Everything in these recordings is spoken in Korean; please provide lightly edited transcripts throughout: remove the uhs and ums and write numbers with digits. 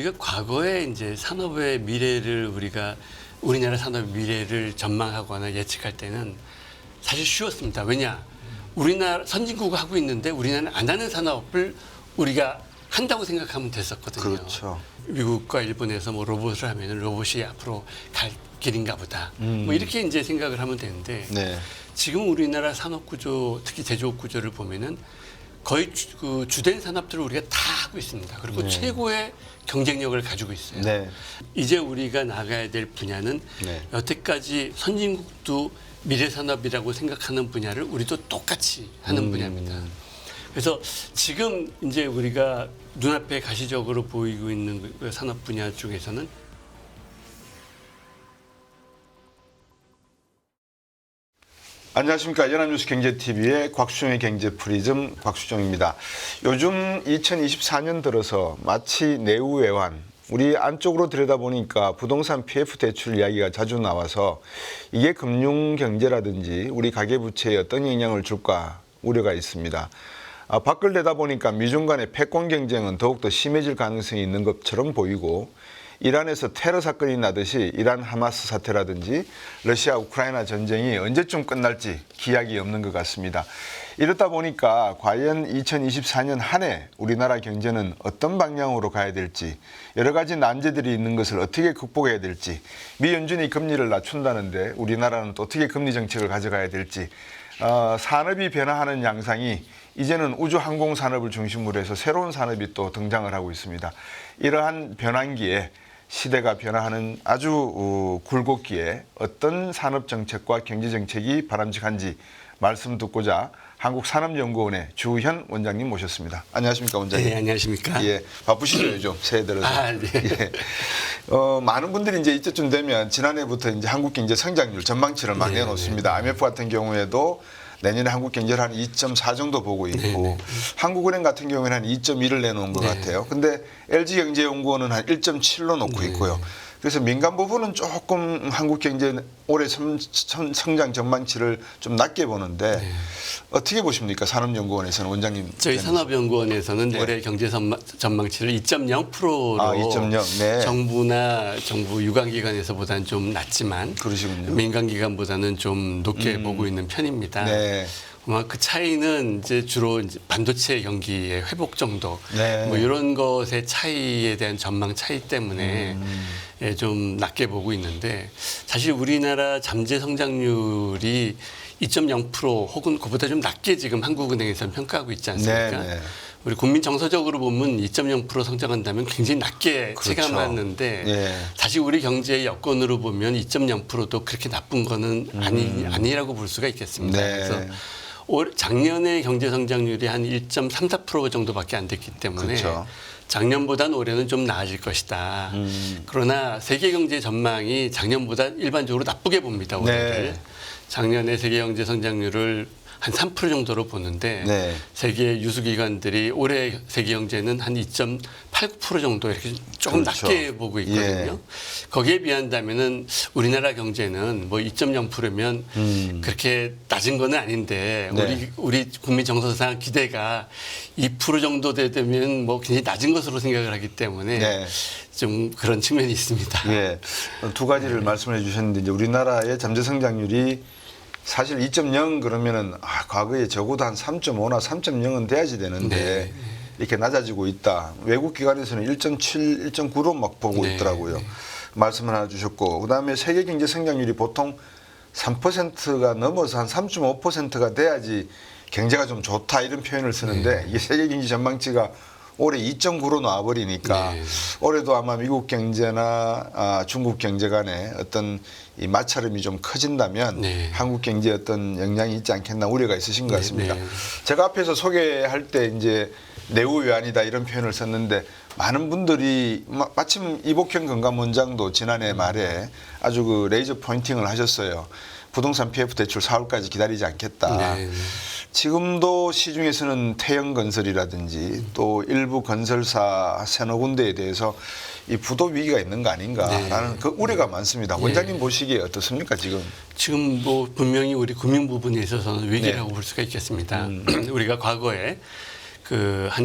우리가 과거에 이제 산업의 미래를 우리나라 산업의 미래를 전망하거나 예측할 때는 사실 쉬웠습니다. 왜냐? 우리나라 선진국가 하고 있는데 우리나라는 안 하는 산업을 우리가 한다고 생각하면 됐었거든요. 그렇죠. 미국과 일본에서 뭐 로봇을 하면 로봇이 앞으로 갈 길인가 보다. 뭐 이렇게 이제 생각을 하면 되는데 네. 지금 우리나라 산업 구조, 특히 제조업 구조를 보면은 거의 그 주된 산업들을 우리가 다 하고 있습니다. 그리고 네. 최고의 경쟁력을 가지고 있어요. 네. 이제 우리가 나가야 될 분야는 네. 여태까지 선진국도 미래 산업이라고 생각하는 분야를 우리도 똑같이 하는 분야입니다. 그래서 지금 이제 우리가 눈앞에 가시적으로 보이고 있는 그 산업 분야 중에서는 안녕하십니까. 연합뉴스 경제TV의 곽수정의 경제프리즘 곽수정입니다. 요즘 2024년 들어서 마치 내후외환, 우리 안쪽으로 들여다보니까 부동산 PF 대출 이야기가 자주 나와서 이게 금융경제라든지 우리 가계부채에 어떤 영향을 줄까 우려가 있습니다. 밖을 내다보니까 미중 간의 패권 경쟁은 더욱더 심해질 가능성이 있는 것처럼 보이고 이란에서 테러 사건이 나듯이 이란 하마스 사태라든지 러시아 우크라이나 전쟁이 언제쯤 끝날지 기약이 없는 것 같습니다. 이렇다 보니까 과연 2024년 한 해 우리나라 경제는 어떤 방향으로 가야 될지, 여러 가지 난제들이 있는 것을 어떻게 극복해야 될지, 미 연준이 금리를 낮춘다는데 우리나라는 또 어떻게 금리 정책을 가져가야 될지, 산업이 변화하는 양상이 이제는 우주항공산업을 중심으로 해서 새로운 산업이 또 등장을 하고 있습니다. 이러한 변환기에 시대가 변화하는 아주 굴곡기에 어떤 산업정책과 경제정책이 바람직한지 말씀 듣고자 한국산업연구원의 주현 원장님 모셨습니다. 안녕하십니까, 원장님? 네, 안녕하십니까? 예, 바쁘시죠, 요즘 새해 들어서. 네. 예. 많은 분들이 이제 이때쯤 되면 지난해부터 이제 한국 경제 성장률 전망치를 막 내놓습니다. IMF 같은 경우에도 내년에 한국 경제를 한 2.4 정도 보고 있고 한국은행 같은 경우에는 한 2.1을 내놓은 것 같아요. 근데 LG경제연구원은 한 1.7로 놓고 있고요. 그래서 민간 부분은 조금 한국 경제 올해 성장 전망치를 좀 낮게 보는데 어떻게 보십니까? 산업연구원에서는 원장님. 저희 산업연구원에서는 네. 올해 경제 전망치를 2.0%로 2.0. 네. 정부나 정부 유관기관에서보다는 좀 낮지만 그러시군요. 민간기관보다는 좀 높게 보고 있는 편입니다. 네. 아마 그 차이는 이제 주로 이제 반도체 경기의 회복 정도, 네. 뭐 이런 것의 차이에 대한 전망 차이 때문에 예, 좀 낮게 보고 있는데 사실 우리나라 잠재 성장률이 2.0% 혹은 그보다 좀 낮게 지금 한국은행에서는 평가하고 있지 않습니까? 네, 네. 우리 국민 정서적으로 보면 2.0% 성장한다면 굉장히 낮게 그렇죠. 체감하는데 네. 사실 우리 경제의 여건으로 보면 2.0%도 그렇게 나쁜 거는 아니라고 볼 수가 있겠습니다. 네. 그래서 작년에 경제 성장률이 한 1.34% 정도밖에 안 됐기 때문에 그렇죠. 작년보다는 올해는 좀 나아질 것이다. 그러나 세계 경제 전망이 작년보다 일반적으로 나쁘게 봅니다. 올해를. 네. 작년에 세계 경제 성장률을 한 3% 정도로 보는데 네. 세계 유수기관들이 올해 세계 경제는 한 2.89% 정도 이렇게 조금 그렇죠. 낮게 보고 있거든요. 예. 거기에 비한다면은 우리나라 경제는 뭐 2.0%면 그렇게 낮은 거는 아닌데 네. 우리 국민 정서상 기대가 2% 정도 되면 뭐 굉장히 낮은 것으로 생각을 하기 때문에 네. 좀 그런 측면이 있습니다. 예. 두 가지를 말씀해 주셨는데 이제 우리나라의 잠재 성장률이 사실 2.0 그러면은 과거에 적어도 한 3.5나 3.0은 돼야지 되는데 네. 이렇게 낮아지고 있다. 외국 기관에서는 1.7, 1.9로 막 보고 네. 있더라고요. 말씀 하나 주셨고 그다음에 세계 경제 성장률이 보통 3%가 넘어서 한 3.5%가 돼야지 경제가 좀 좋다 이런 표현을 쓰는데 이게 세계 경제 전망치가 올해 2.9로 나와버리니까 네. 올해도 아마 미국 경제나 중국 경제 간에 어떤 이 마찰음이 좀 커진다면 네. 한국 경제에 어떤 영향이 있지 않겠나 우려가 있으신 것 같습니다. 네. 제가 앞에서 소개할 때 이제 내후외환이다 이런 표현을 썼는데 많은 분들이 마침 이복현 건강원장도 지난해 말에 아주 그 레이저 포인팅을 하셨어요. 부동산 PF 대출 4월까지 기다리지 않겠다. 네. 지금도 시중에서는 태영건설이라든지 또 일부 건설사 세너 군데에 대해서 이 부도 위기가 있는 거 아닌가라는 그 우려가 많습니다. 원장님 보시기에 어떻습니까 지금? 지금 뭐 분명히 우리 금융 부분에 있어서는 위기라고 볼 수가 있겠습니다. 우리가 과거에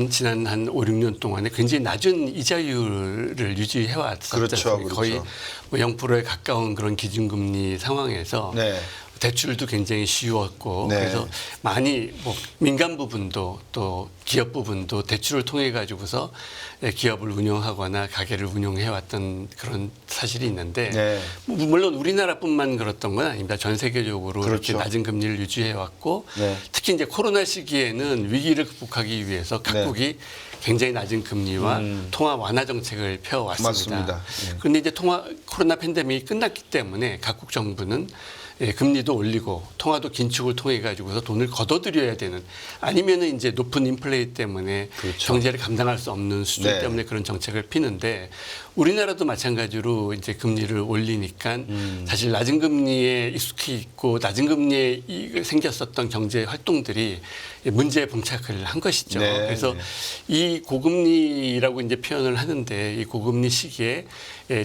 지난 한 5, 6년 동안에 굉장히 낮은 이자율을 유지해 왔었죠. 그렇죠. 거의 뭐 0%에 가까운 그런 기준금리 상황에서 네. 대출도 굉장히 쉬웠고 네. 그래서 많이 뭐 민간 부분도 또 기업 부분도 대출을 통해 가지고서 기업을 운영하거나 가게를 운영해 왔던 그런 사실이 있는데 네. 물론 우리나라뿐만 그렇던 건 아닙니다. 전 세계적으로 그렇죠. 이렇게 낮은 금리를 유지해 왔고 네. 특히 이제 코로나 시기에는 위기를 극복하기 위해서 각국이 굉장히 낮은 금리와 통화 완화 정책을 펴왔습니다. 맞습니다. 네. 그런데 이제 코로나 팬데믹이 끝났기 때문에 각국 정부는 금리도 올리고 통화도 긴축을 통해 가지고서 돈을 걷어들여야 되는 아니면은 이제 높은 인플레이 때문에 그렇죠. 경제를 감당할 수 없는 수준 네. 때문에 그런 정책을 피는데 우리나라도 마찬가지로 이제 금리를 올리니까 사실 낮은 금리에 익숙해 있고 낮은 금리에 생겼었던 경제 활동들이 문제에 봉착을 한 것이죠. 네. 그래서 이 고금리라고 이제 표현을 하는데 이 고금리 시기에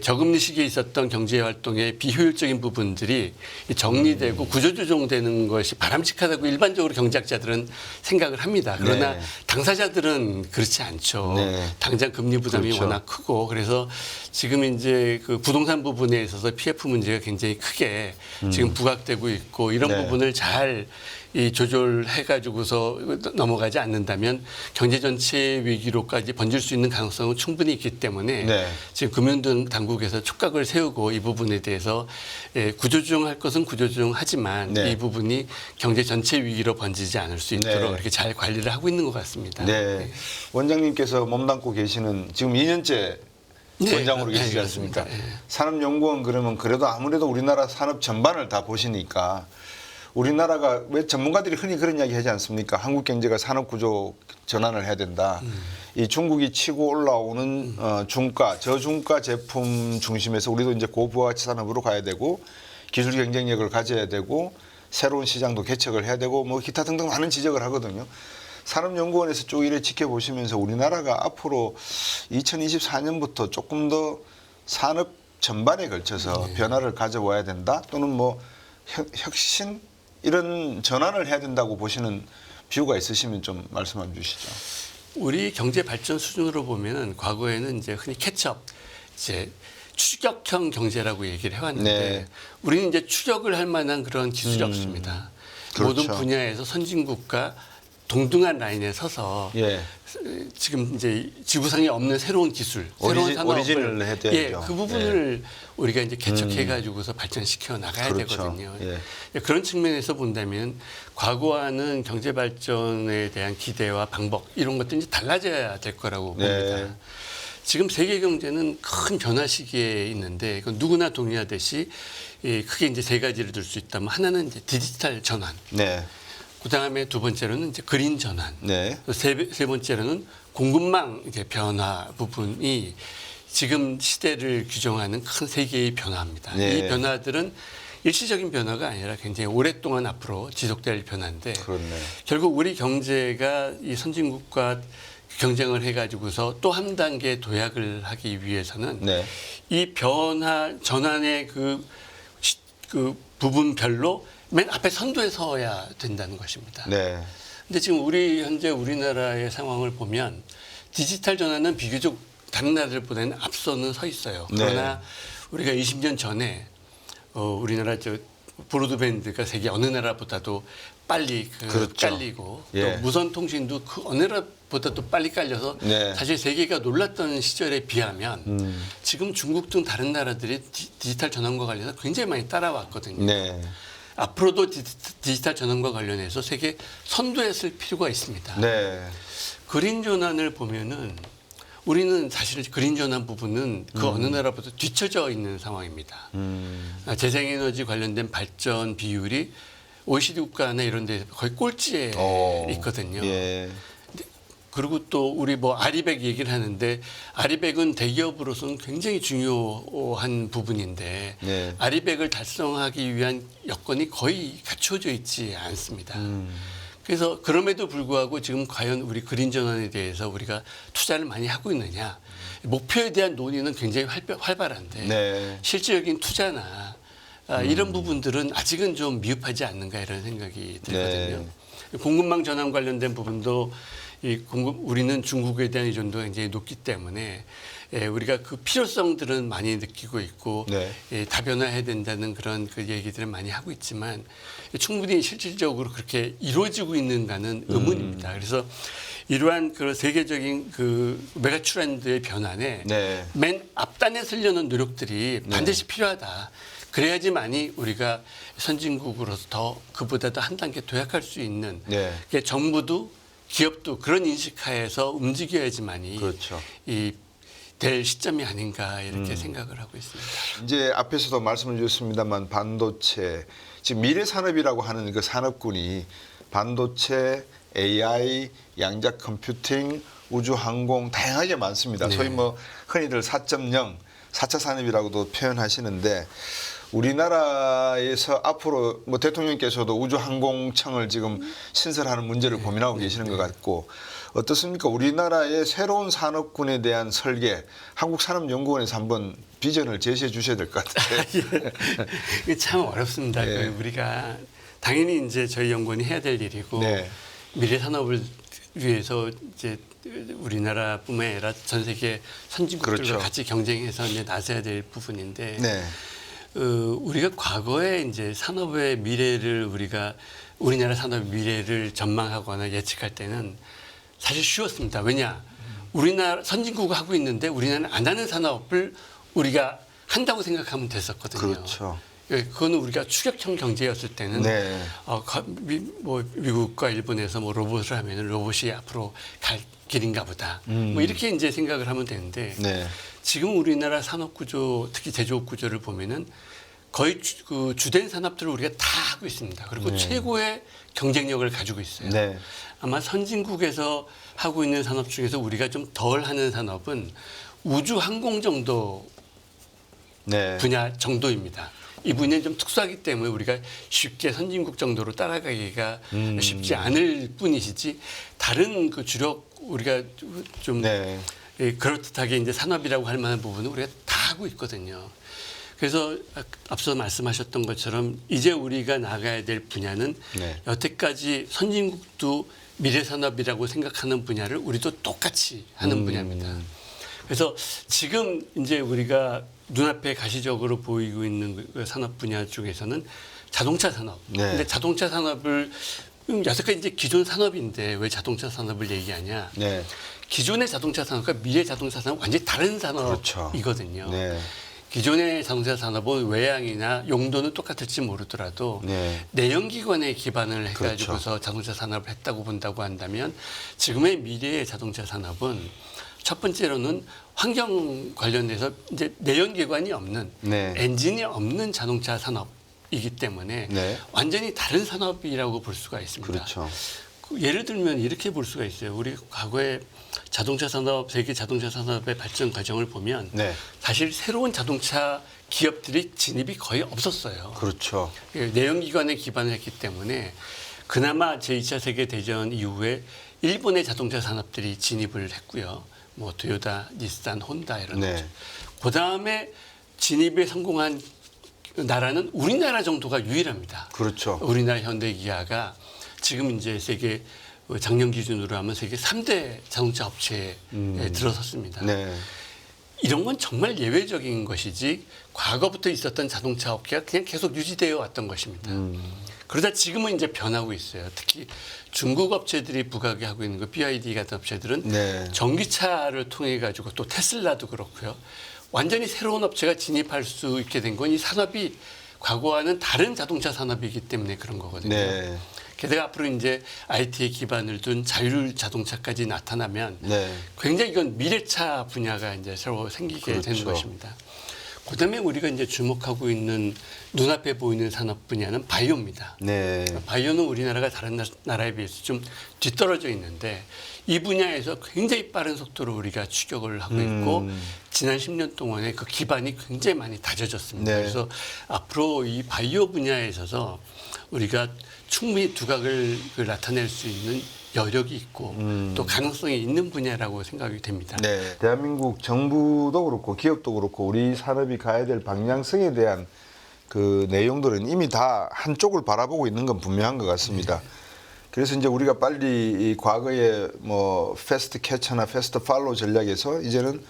저금리 시기에 있었던 경제 활동의 비효율적인 부분들이 정리되고 구조조정되는 것이 바람직하다고 일반적으로 경제학자들은 생각을 합니다. 그러나 네. 당사자들은 그렇지 않죠. 네. 당장 금리 부담이 그렇죠. 워낙 크고 그래서 지금 이제 그 부동산 부분에 있어서 PF 문제가 굉장히 크게 지금 부각되고 있고 이런 네. 부분을 잘 이 조절해 가지고서 넘어가지 않는다면 경제 전체 위기로까지 번질 수 있는 가능성은 충분히 있기 때문에 네. 지금 금융 당국에서 촉각을 세우고 이 부분에 대해서 구조조정할 것은 구조조정하지만 네. 이 부분이 경제 전체 위기로 번지지 않을 수 있도록 네. 이렇게 잘 관리를 하고 있는 것 같습니다. 네. 원장님께서 몸담고 계시는 지금 2년째 네, 원장으로 네, 계시지 그렇습니다. 않습니까? 산업연구원 그러면 그래도 아무래도 우리나라 산업 전반을 다 보시니까 우리나라가 왜 전문가들이 흔히 그런 이야기 하지 않습니까? 한국 경제가 산업 구조 전환을 해야 된다. 이 중국이 치고 올라오는 중가, 저중가 제품 중심에서 우리도 이제 고부가치 산업으로 가야 되고 기술 경쟁력을 가져야 되고 새로운 시장도 개척을 해야 되고 뭐 기타 등등 많은 지적을 하거든요. 산업연구원에서 쭉 이래 지켜보시면서 우리나라가 앞으로 2024년부터 조금 더 산업 전반에 걸쳐서 변화를 가져와야 된다 또는 뭐 혁신 이런 전환을 해야 된다고 보시는 뷰가 있으시면 좀 말씀 좀 주시죠. 우리 경제 발전 수준으로 보면은 과거에는 이제 흔히 캐치업, 이제 추격형 경제라고 얘기를 해왔는데 네. 우리는 이제 추격을 할 만한 그런 기술이 없습니다. 그렇죠. 모든 분야에서 선진국과 동등한 라인에 서서 예. 지금 이제 지구상에 없는 새로운 기술, 새로운 산업을 오리진을 해야 되죠. 그 부분을 우리가 이제 개척해 가지고서 발전시켜 나가야 그렇죠. 되거든요. 예. 그런 측면에서 본다면 과거와는 경제 발전에 대한 기대와 방법 이런 것들이 이제 달라져야 될 거라고 네. 봅니다. 지금 세계 경제는 큰 변화 시기에 있는데 이건 누구나 동의하듯이 크게 이제 세 가지를 들 수 있다면 하나는 이제 디지털 전환. 네. 그다음에 두 번째로는 이제 그린 전환. 네. 세 번째로는 공급망 이제 변화 부분이 지금 시대를 규정하는 큰 세계의 변화입니다. 네. 이 변화들은 일시적인 변화가 아니라 굉장히 오랫동안 앞으로 지속될 변화인데 그렇네. 결국 우리 경제가 이 선진국과 경쟁을 해가지고서 또 한 단계 도약을 하기 위해서는 네. 이 변화 전환의 그 부분별로 맨 앞에 선두에 서야 된다는 것입니다. 네. 근데 지금 현재 우리나라의 상황을 보면 디지털 전환은 비교적 다른 나라들보다는 앞서는 서 있어요. 그러나 우리가 20년 전에 우리나라 브로드밴드가 세계 어느 나라보다도 빨리 그렇죠. 깔리고 예. 또 무선 통신도 그 어느 나라보다도 빨리 깔려서 네. 사실 세계가 놀랐던 시절에 비하면 지금 중국 등 다른 나라들이 디지털 전환과 관련해서 굉장히 많이 따라왔거든요. 네. 앞으로도 디지털 전환과 관련해서 세계 선두에 쓸 필요가 있습니다. 네. 그린 전환을 보면은 우리는 사실 그린 전환 부분은 그 어느 나라보다 뒤처져 있는 상황입니다. 재생에너지 관련된 발전 비율이 OECD 국가나 이런 데서 거의 꼴찌에 있거든요. 예. 그리고 또 우리 뭐 아리백 얘기를 하는데 아리백은 대기업으로서는 굉장히 중요한 부분인데 네. 아리백을 달성하기 위한 여건이 거의 갖춰져 있지 않습니다. 그래서 그럼에도 불구하고 지금 과연 우리 그린 전환에 대해서 우리가 투자를 많이 하고 있느냐 목표에 대한 논의는 굉장히 활발한데 네. 실질적인 투자나 이런 부분들은 아직은 좀 미흡하지 않는가 이런 생각이 들거든요. 공급망 전환 관련된 부분도 이 공급 우리는 중국에 대한 의존도가 굉장히 높기 때문에 우리가 그 필요성들은 많이 느끼고 있고 네. 다변화해야 된다는 그런 그 얘기들을 많이 하고 있지만 충분히 실질적으로 그렇게 이루어지고 있는가는 의문입니다. 그래서 이러한 그 세계적인 그 메가 트렌드의 변환에 네. 맨 앞단에 서려는 노력들이 반드시 필요하다. 그래야지만이 우리가 선진국으로서 더 그보다도 한 단계 도약할 수 있는 네. 정부도 기업도 그런 인식하에서 움직여야지만이 그렇죠. 이 될 시점이 아닌가 이렇게 생각을 하고 있습니다. 이제 앞에서도 말씀을 주셨습니다만 반도체, 지금 미래 산업이라고 하는 그 산업군이 반도체, AI, 양자 컴퓨팅, 우주 항공 다양하게 많습니다. 네. 소위 뭐 흔히들 4.0, 4차 산업이라고도 표현하시는데 우리나라에서 앞으로 뭐 대통령께서도 우주항공청을 지금 신설하는 문제를 고민하고 계시는 것 같고 어떻습니까? 우리나라의 새로운 산업군에 대한 설계, 한국산업연구원에서 한번 비전을 제시해 주셔야 될 것 같은데. 이게 참 어렵습니다. 네. 우리가 당연히 이제 저희 연구원이 해야 될 일이고 네. 미래 산업을 위해서 이제 우리나라뿐만 아니라 전 세계 선진국들과 그렇죠. 같이 경쟁해서 이제 나서야 될 부분인데 네. 우리가 과거에 이제 산업의 미래를 우리나라 산업의 미래를 전망하거나 예측할 때는 사실 쉬웠습니다. 왜냐? 우리나라 선진국이 하고 있는데 우리나라는 안 하는 산업을 우리가 한다고 생각하면 됐었거든요. 그렇죠. 그거는 우리가 추격형 경제였을 때는 네. 미국과 일본에서 뭐 로봇을 하면 로봇이 앞으로 갈 길인가 보다. 뭐 이렇게 이제 생각을 하면 되는데 네. 지금 우리나라 산업 구조, 특히 제조업 구조를 보면은 거의 그 주된 산업들을 우리가 다 하고 있습니다. 그리고 네. 최고의 경쟁력을 가지고 있어요. 네. 아마 선진국에서 하고 있는 산업 중에서 우리가 좀 덜 하는 산업은 우주 항공 정도 네. 분야 정도입니다. 이 분야는 좀 특수하기 때문에 우리가 쉽게 선진국 정도로 따라가기가 쉽지 않을 뿐이시지 다른 그 주력 우리가 좀 네. 그럴듯하게 이제 산업이라고 할 만한 부분은 우리가 다 하고 있거든요. 그래서 앞서 말씀하셨던 것처럼 이제 우리가 나가야 될 분야는 네. 여태까지 선진국도 미래 산업이라고 생각하는 분야를 우리도 똑같이 하는 분야입니다. 그래서 지금 이제 우리가 눈앞에 가시적으로 보이고 있는 그 산업 분야 중에서는 자동차 산업. 네. 근데 자동차 산업을 여태까지 이제 기존 산업인데 왜 자동차 산업을 얘기하냐? 네. 기존의 자동차 산업과 미래 자동차 산업은 완전히 다른 산업이거든요. 네. 기존의 자동차 산업은 외양이나 용도는 똑같을지 모르더라도 네. 내연기관에 기반을 해가지고서 그렇죠. 자동차 산업을 했다고 본다고 한다면 지금의 미래의 자동차 산업은 첫 번째로는 환경 관련돼서 이제 내연기관이 없는 네. 엔진이 없는 자동차 산업이기 때문에 네. 완전히 다른 산업이라고 볼 수가 있습니다. 그렇죠. 예를 들면 이렇게 볼 수가 있어요. 우리 과거에 자동차 산업, 세계 자동차 산업의 발전 과정을 보면 네. 사실 새로운 자동차 기업들이 진입이 거의 없었어요. 그렇죠. 내연기관에 기반을 했기 때문에 그나마 제2차 세계대전 이후에 일본의 자동차 산업들이 진입을 했고요. 뭐 토요타, 닛산, 혼다 이런 네. 거죠. 그다음에 진입에 성공한 나라는 우리나라 정도가 유일합니다. 그렇죠. 우리나라 현대기아가 지금 이제 세계 작년 기준으로 하면 세계 3대 자동차 업체에 들어섰습니다. 네. 이런 건 정말 예외적인 것이지 과거부터 있었던 자동차 업계가 그냥 계속 유지되어 왔던 것입니다. 그러다 지금은 이제 변하고 있어요. 특히 중국 업체들이 부각이 하고 있는 그 BYD 같은 업체들은 네. 전기차를 통해 가지고 또 테슬라도 그렇고요. 완전히 새로운 업체가 진입할 수 있게 된 건 이 산업이 과거와는 다른 자동차 산업이기 때문에 그런 거거든요. 네. 게다가 앞으로 이제 IT에 기반을 둔 자율 자동차까지 나타나면 네. 굉장히 이건 미래차 분야가 이제 새로 생기게 되는 그렇죠. 것입니다. 그다음에 우리가 이제 주목하고 있는 눈앞에 보이는 산업 분야는 바이오입니다. 네. 바이오는 우리나라가 다른 나라에 비해서 좀 뒤떨어져 있는데 이 분야에서 굉장히 빠른 속도로 우리가 추격을 하고 있고 지난 10년 동안에 그 기반이 굉장히 많이 다져졌습니다. 네. 그래서 앞으로 이 바이오 분야에 있어서 우리가 충분히 두각을 나타낼 수 있는 여력이 있고 또 가능성이 있는 분야라고 생각이 됩니다. 네. 대한민국 정부도 그렇고 기업도 그렇고 우리 산업이 가야 될 방향성에 대한 그 내용들은 이미 다 한쪽을 바라보고 있는 건 분명한 것 같습니다. 그래서 이제 우리가 빨리 이 과거에 뭐 패스트 캐처나 패스트 팔로우 전략에서 이제는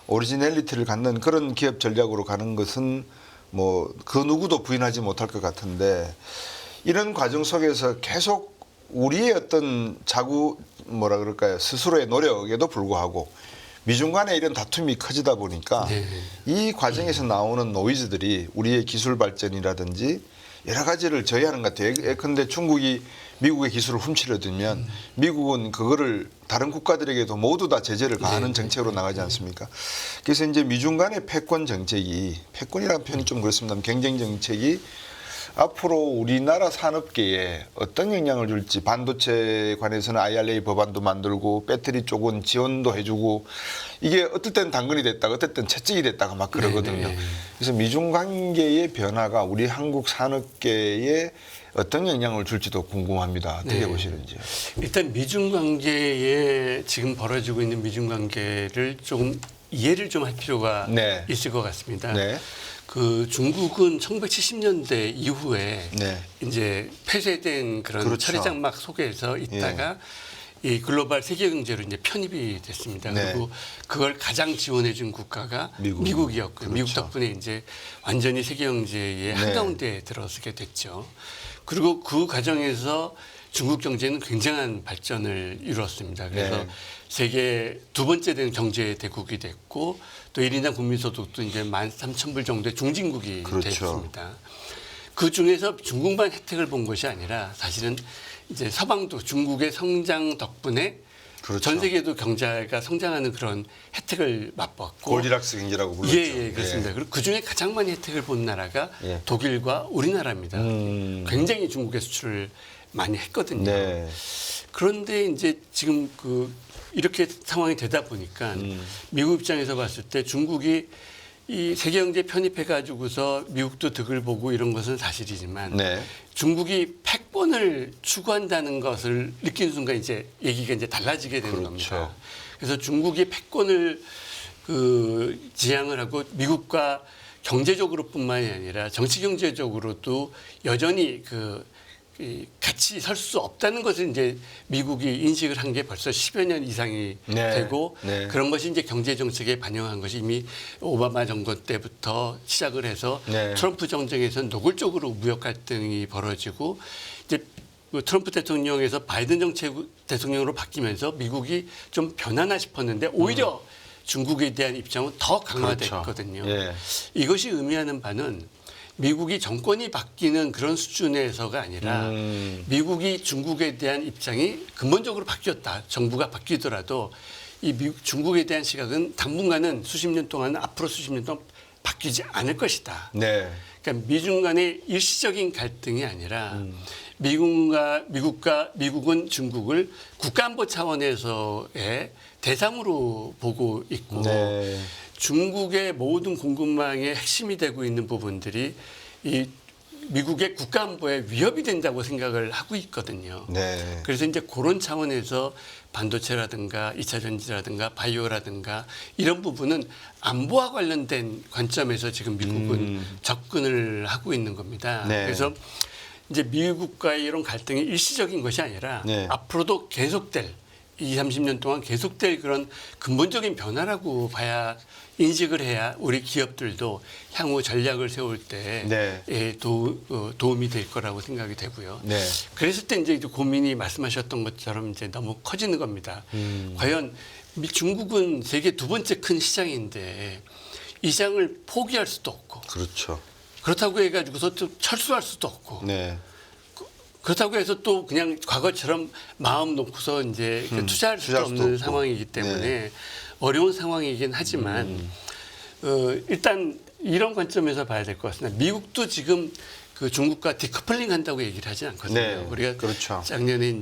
오리지널리티를 갖는 그런 기업 전략으로 가는 것은 뭐 그 누구도 부인하지 못할 것 같은데, 이런 과정 속에서 계속 우리의 어떤 자구 뭐라 그럴까요, 스스로의 노력에도 불구하고 미중 간의 이런 다툼이 커지다 보니까 네. 이 과정에서 나오는 노이즈들이 우리의 기술 발전이라든지 여러 가지를 저해하는 것 같아요. 예컨대 중국이 미국의 기술을 훔치려 들면 미국은 그거를 다른 국가들에게도 모두 다 제재를 가하는 정책으로 나가지 않습니까? 그래서 이제 미중 간의 패권 정책이, 패권이라는 표현이 좀 그렇습니다. 경쟁 정책이 앞으로 우리나라 산업계에 어떤 영향을 줄지, 반도체에 관해서는 IRA 법안도 만들고 배터리 쪽은 지원도 해주고, 이게 어떨 땐 당근이 됐다가 어떨 땐 채찍이 됐다가 막 그러거든요. 그래서 미중 관계의 변화가 우리 한국 산업계에 어떤 영향을 줄지도 궁금합니다. 어떻게 보시는지요? 일단 미중 관계에 지금 벌어지고 있는 미중 관계를 조금 이해를 좀 할 필요가 네. 있을 것 같습니다. 네. 그 중국은 1970년대 이후에 네. 이제 폐쇄된 그런 그렇죠. 처리장막 속에서 있다가 이 글로벌 세계 경제로 이제 편입이 됐습니다. 네. 그리고 그걸 가장 지원해 준 국가가 미국이었고요. 그렇죠. 미국 덕분에 이제 완전히 세계 경제의 한가운데에 들어서게 됐죠. 그리고 그 과정에서 중국 경제는 굉장한 발전을 이루었습니다. 그래서 세계 두 번째 된 경제 대국이 됐고, 또 1인당 국민소득도 이제 13,000불 정도의 중진국이 됐습니다. 그 중에서 중국만 혜택을 본 것이 아니라 사실은 이제 서방도 중국의 성장 덕분에 전 세계도 경제가 성장하는 그런 혜택을 맛봤고, 골디락스 경제라고 불렀죠. 예, 그렇습니다. 그리고 그 중에 가장 많이 혜택을 본 나라가 독일과 우리나라입니다. 굉장히 중국에 수출을 많이 했거든요. 네. 그런데 이제 지금 이렇게 상황이 되다 보니까 미국 입장에서 봤을 때 중국이 이 세계 경제 편입해 가지고서 미국도 득을 보고 이런 것은 사실이지만 중국이 패권을 추구한다는 것을 느낀 순간 이제 얘기가 이제 달라지게 되는 겁니다. 그래서 중국이 패권을 지향을 하고 미국과 경제적으로뿐만이 아니라 정치 경제적으로도 여전히 같이 설 수 없다는 것을 이제 미국이 인식을 한 게 벌써 10여 년 이상이 되고, 그런 것이 이제 경제 정책에 반영한 것이 이미 오바마 정권 때부터 시작을 해서 트럼프 정권에서는 노골적으로 무역 갈등이 벌어지고, 이제 트럼프 대통령에서 바이든 정책 대통령으로 바뀌면서 미국이 좀 변하나 싶었는데 오히려 중국에 대한 입장은 더 강화됐거든요. 이것이 의미하는 바는 미국이 정권이 바뀌는 그런 수준에서가 아니라 미국이 중국에 대한 입장이 근본적으로 바뀌었다. 정부가 바뀌더라도 이 중국에 대한 시각은 당분간은 수십 년 동안, 앞으로 수십 년 동안 바뀌지 않을 것이다. 그러니까 미중 간의 일시적인 갈등이 아니라 미국은 중국을 국가안보 차원에서의 대상으로 보고 있고, 중국의 모든 공급망의 핵심이 되고 있는 부분들이 이 미국의 국가안보에 위협이 된다고 생각을 하고 있거든요. 그래서 이제 그런 차원에서 반도체라든가 2차 전지라든가 바이오라든가 이런 부분은 안보와 관련된 관점에서 지금 미국은 접근을 하고 있는 겁니다. 그래서 이제 미국과의 이런 갈등이 일시적인 것이 아니라 앞으로도 계속될 20, 30년 동안 계속될 그런 근본적인 변화라고 봐야, 인식을 해야 우리 기업들도 향후 전략을 세울 때 도움이 될 거라고 생각이 되고요. 그랬을 때 이제 고민이 말씀하셨던 것처럼 이제 너무 커지는 겁니다. 과연 중국은 세계 두 번째 큰 시장인데 이 시장을 포기할 수도 없고, 그렇다고 해가지고서 또 철수할 수도 없고, 그렇다고 해서 또 그냥 과거처럼 마음 놓고서 이제 투자할 수도 없는 상황이기 때문에 어려운 상황이긴 하지만 일단 이런 관점에서 봐야 될 것 같습니다. 미국도 지금 중국과 디커플링 한다고 얘기를 하지 않거든요. 우리가 작년에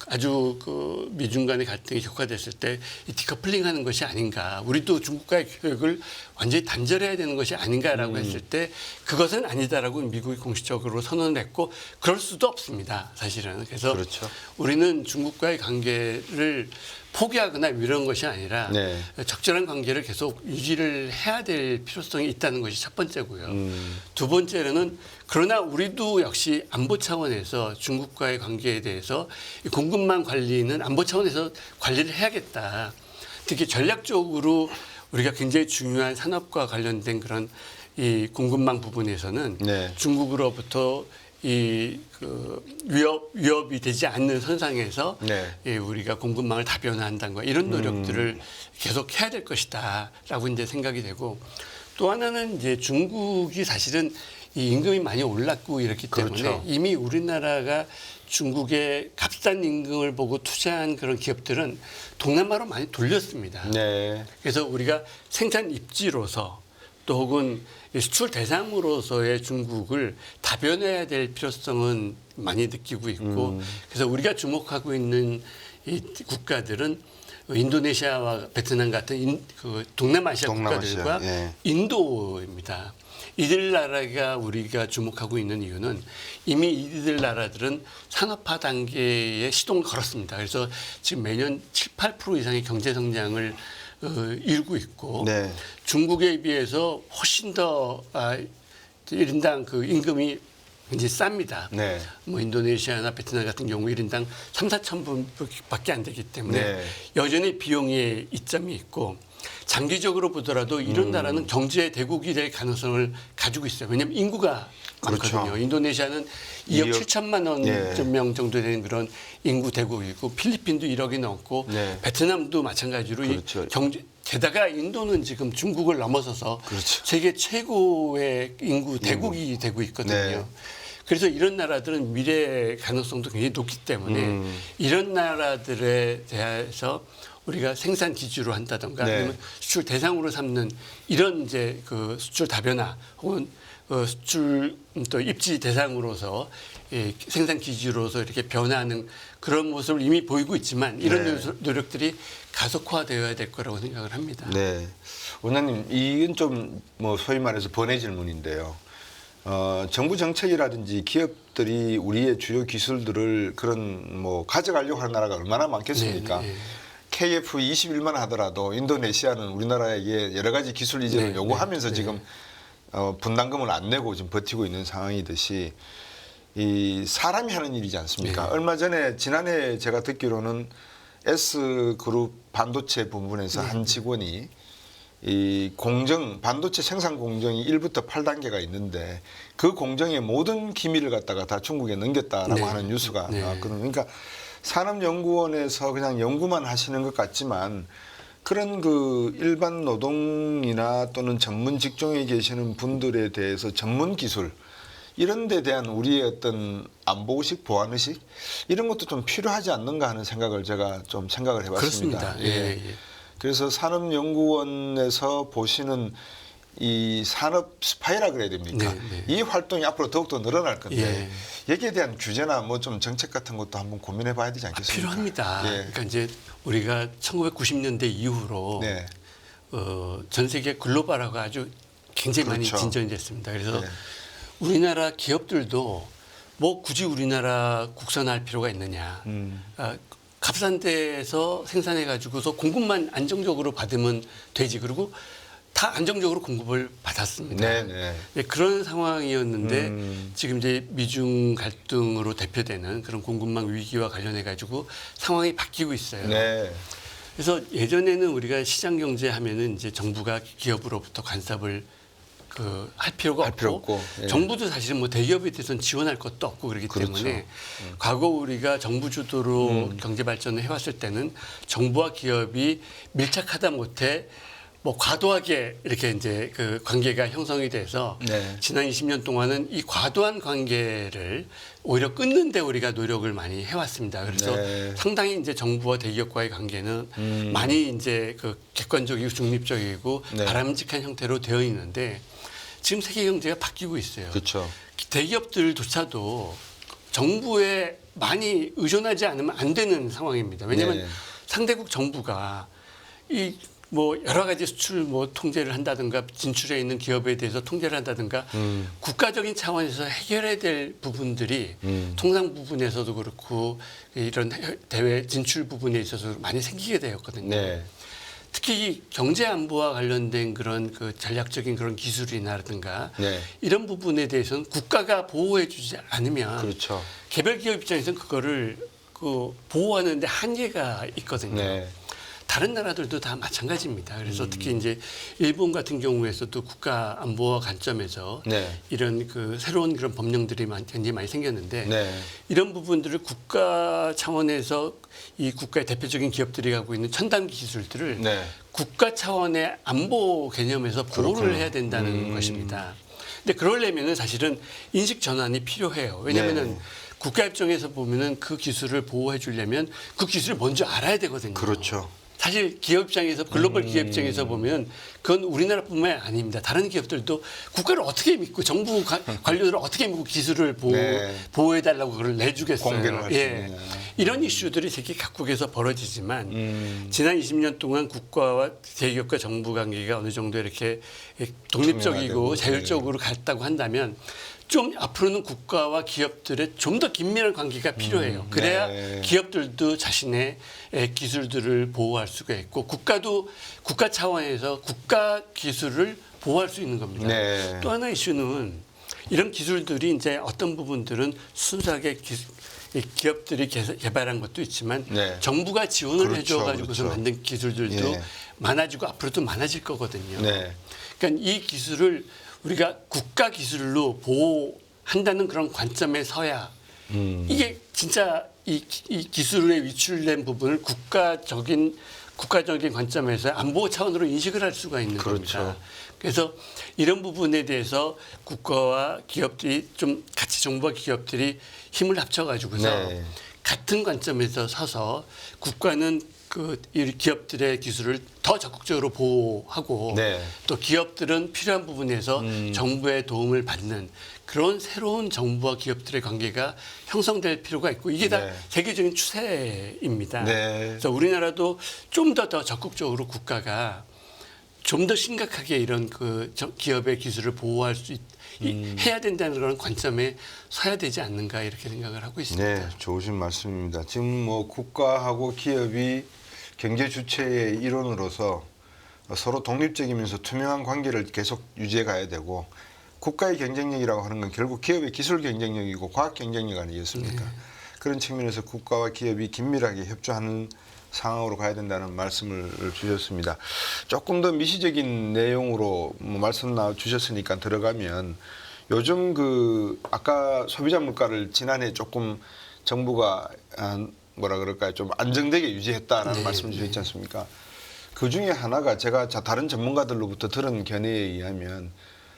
아주 미중 간의 갈등이 격화됐을 때 이 디커플링 하는 것이 아닌가, 우리도 중국과의 교역을 완전히 단절해야 되는 것이 아닌가라고 했을 때 그것은 아니다라고 미국이 공식적으로 선언을 했고, 그럴 수도 없습니다, 사실은. 그래서 우리는 중국과의 관계를 포기하거나 이런 것이 아니라 네. 적절한 관계를 계속 유지를 해야 될 필요성이 있다는 것이 첫 번째고요. 두 번째로는 그러나 우리도 역시 안보 차원에서 중국과의 관계에 대해서 이 공급망 관리는 안보 차원에서 관리를 해야겠다. 특히 전략적으로 우리가 굉장히 중요한 산업과 관련된 그런 이 공급망 부분에서는 네. 중국으로부터 그 위협이 되지 않는 선상에서 네. 우리가 공급망을 다변화한다는 거 이런 노력들을 계속 해야 될 것이다라고 이제 생각이 되고 또 하나는 이제 중국이 사실은 이 임금이 많이 올랐고 이렇기 때문에 그렇죠. 이미 우리나라가 중국의 값싼 임금을 보고 투자한 그런 기업들은 동남아로 많이 돌렸습니다. 네. 그래서 우리가 생산 입지로서 또 혹은 수출 대상으로서의 중국을 다변해야 될 필요성은 많이 느끼고 있고 그래서 우리가 주목하고 있는 이 국가들은 인도네시아와 베트남 같은 그 동남아시아 국가들과 예. 인도입니다. 이들 나라가 우리가 주목하고 있는 이유는 이미 이들 나라들은 산업화 단계에 시동을 걸었습니다. 그래서 지금 매년 7, 8% 이상의 경제 성장을 이루고 있고 네. 중국에 비해서 훨씬 더 1인당 그 임금이 굉장히 쌉니다. 네. 뭐 인도네시아나 베트남 같은 경우 1인당 3, 4천 불밖에 안 되기 때문에 네. 여전히 비용의 이점이 있고 장기적으로 보더라도 이런 나라는 경제 대국이 될 가능성을 가지고 있어요. 왜냐하면 인구가 그렇죠. 많거든요. 인도네시아는 2억 7천만 원 예. 명 정도 되는 그런 인구 대국이고 필리핀도 1억이 넘고 네. 베트남도 마찬가지로 이 그렇죠. 경제 게다가 인도는 지금 중국을 넘어서서 그렇죠. 세계 최고의 인구 대국이 되고 있거든요. 네. 그래서 이런 나라들은 미래 가능성도 굉장히 높기 때문에 이런 나라들에 대해서 우리가 생산 기주로 한다던가 네. 아니면 수출 대상으로 삼는 이런 이제 그 수출 다변화 혹은 수출 또 입지 대상으로서 생산 기주로서 이렇게 변화하는 그런 모습을 이미 보이고 있지만 이런 네. 노력들이 가속화되어야 될 거라고 생각을 합니다. 네. 원장님, 이건 좀 뭐 소위 말해서 번외 질문인데요. 정부 정책이라든지 기업들이 우리의 주요 기술들을 그런 뭐 가져가려고 하는 나라가 얼마나 많겠습니까? 네, 네. KF21만 하더라도 인도네시아는 우리나라에게 여러 가지 기술 이전을 네, 요구하면서 네, 지금 분담금을 안 내고 지금 버티고 있는 상황이듯이 이 사람이 하는 일이지 않습니까? 네. 얼마 전에 지난해 제가 듣기로는 S그룹 반도체 부분에서 한 직원이 이 공정 반도체 생산 공정이 1부터 8단계가 있는데 그 공정의 모든 기밀을 갖다가 다 중국에 넘겼다라고 네. 하는 뉴스가 네. 나왔거든요. 그러니까 산업연구원에서 그냥 연구만 하시는 것 같지만 그런 그 일반 노동이나 또는 전문 직종에 계시는 분들에 대해서 전문 기술 이런 데 대한 우리의 어떤 안보의식, 보안의식 이런 것도 좀 필요하지 않는가 하는 생각을 제가 좀 생각을 해봤습니다. 그렇습니다. 예, 예. 그래서 산업연구원에서 보시는 이 산업 스파이라 그래야 됩니까? 네, 네. 이 활동이 앞으로 더욱더 늘어날 건데 예. 여기에 대한 규제나 뭐 좀 정책 같은 것도 한번 고민해 봐야 되지 않겠습니까? 필요합니다. 예. 그러니까 이제 우리가 1990년대 이후로 네. 전 세계 글로벌화가 아주 굉장히 많이 그렇죠. 진전이 됐습니다. 그래서 네. 우리나라 기업들도 뭐 굳이 우리나라 국산화할 필요가 있느냐. 값싼 데에서 생산해 가지고서 공급만 안정적으로 받으면 되지. 그리고 다 안정적으로 공급을 받았습니다. 네, 네. 네, 그런 상황이었는데 지금 이제 미중 갈등으로 대표되는 그런 공급망 위기와 관련해 가지고 상황이 바뀌고 있어요. 네. 그래서 예전에는 우리가 시장 경제 하면은 이제 정부가 기업으로부터 간섭을 할 필요가 할 필요 없고, 없고, 예. 정부도 사실은 뭐 대기업에 대해서는 지원할 것도 없고 그렇기 그렇죠. 때문에 과거 우리가 정부 주도로 경제 발전을 해왔을 때는 정부와 기업이 밀착하다 못해 뭐 과도하게 이렇게 이제 그 관계가 형성이 돼서 네. 지난 20년 동안은 이 과도한 관계를 오히려 끊는데 우리가 노력을 많이 해왔습니다. 그래서 네. 상당히 이제 정부와 대기업과의 관계는 많이 이제 그 객관적이고 중립적이고 네. 바람직한 형태로 되어 있는데 지금 세계 경제가 바뀌고 있어요. 그렇죠. 대기업들조차도 정부에 많이 의존하지 않으면 안 되는 상황입니다. 왜냐하면 네. 상대국 정부가 이 뭐 여러 가지 수출 뭐 통제를 한다든가 진출해 있는 기업에 대해서 통제를 한다든가 국가적인 차원에서 해결해야 될 부분들이 통상 부분에서도 그렇고 이런 대외 진출 부분에 있어서 많이 생기게 되었거든요. 네. 특히 경제 안보와 관련된 그런 그 전략적인 그런 기술이나라든가 네. 이런 부분에 대해서는 국가가 보호해주지 않으면 그렇죠. 개별 기업 입장에서는 그거를 그 보호하는데 한계가 있거든요. 네. 다른 나라들도 다 마찬가지입니다. 그래서 특히 이제 일본 같은 경우에서도 국가 안보와 관점에서 네. 이런 그 새로운 그런 법령들이 굉장히 많이 생겼는데 네. 이런 부분들을 국가 차원에서 이 국가의 대표적인 기업들이 갖고 있는 첨단 기술들을 네. 국가 차원의 안보 개념에서 보호를 그렇군요. 해야 된다는 것입니다. 근데 그러려면은 사실은 인식 전환이 필요해요. 왜냐면은 네. 국가 입장에서 보면은 그 기술을 보호해 주려면 그 기술을 먼저 알아야 되거든요. 그렇죠. 사실 기업 입장에서 글로벌 기업 입장에서 보면 그건 우리나라뿐만 아닙니다. 다른 기업들도 국가를 어떻게 믿고 정부 관료들을 어떻게 믿고 기술을 네. 보호해달라고 그걸 내주겠어요. 공개를 할 수 있느냐. 이런 이슈들이 세계 각국에서 벌어지지만 지난 20년 동안 국가와 대기업과 정부 관계가 어느 정도 이렇게 독립적이고 투명화되고, 자율적으로 갔다고 한다면 좀 앞으로는 국가와 기업들의 좀 더 긴밀한 관계가 필요해요. 그래야 네. 기업들도 자신의 기술들을 보호할 수가 있고 국가도 국가 차원에서 국가 기술을 보호할 수 있는 겁니다. 네. 또 하나 이슈는 이런 기술들이 이제 어떤 부분들은 순수하게 기업들이 개발한 것도 있지만 네. 정부가 지원을 그렇죠, 해줘가지고서 그렇죠. 만든 기술들도 예. 많아지고 앞으로도 많아질 거거든요. 네. 그러니까 이 기술을 우리가 국가 기술로 보호한다는 그런 관점에 서야 이게 진짜 이 기술에 위출된 부분을 국가적인 관점에서 안보 차원으로 인식을 할 수가 있는 그렇죠. 겁니다. 그래서 이런 부분에 대해서 국가와 기업들이 좀 같이 정부와 기업들이 힘을 합쳐가지고서 네. 같은 관점에서 서서 국가는 이 기업들의 기술을 더 적극적으로 보호하고 네. 또 기업들은 필요한 부분에서 정부의 도움을 받는 그런 새로운 정부와 기업들의 관계가 형성될 필요가 있고 이게 다 네. 세계적인 추세입니다. 네. 그래서 우리나라도 좀 더 적극적으로 국가가 좀 더 심각하게 이런 기업의 기술을 보호할 수 해야 된다는 그런 관점에 서야 되지 않는가 이렇게 생각을 하고 있습니다. 네, 좋으신 말씀입니다. 지금 뭐 국가하고 기업이 경제 주체의 일원으로서 서로 독립적이면서 투명한 관계를 계속 유지해 가야 되고 국가의 경쟁력이라고 하는 건 결국 기업의 기술 경쟁력이고 과학 경쟁력 아니겠습니까? 네. 그런 측면에서 국가와 기업이 긴밀하게 협조하는 상황으로 가야 된다는 말씀을 주셨습니다. 조금 더 미시적인 내용으로 뭐 말씀 주셨으니까 들어가면 요즘 아까 소비자 물가를 지난해 조금 정부가 뭐라 그럴까요? 좀 안정되게 유지했다라는 네, 말씀 주셨지 않습니까? 그 중에 하나가 제가 다른 전문가들로부터 들은 견해에 의하면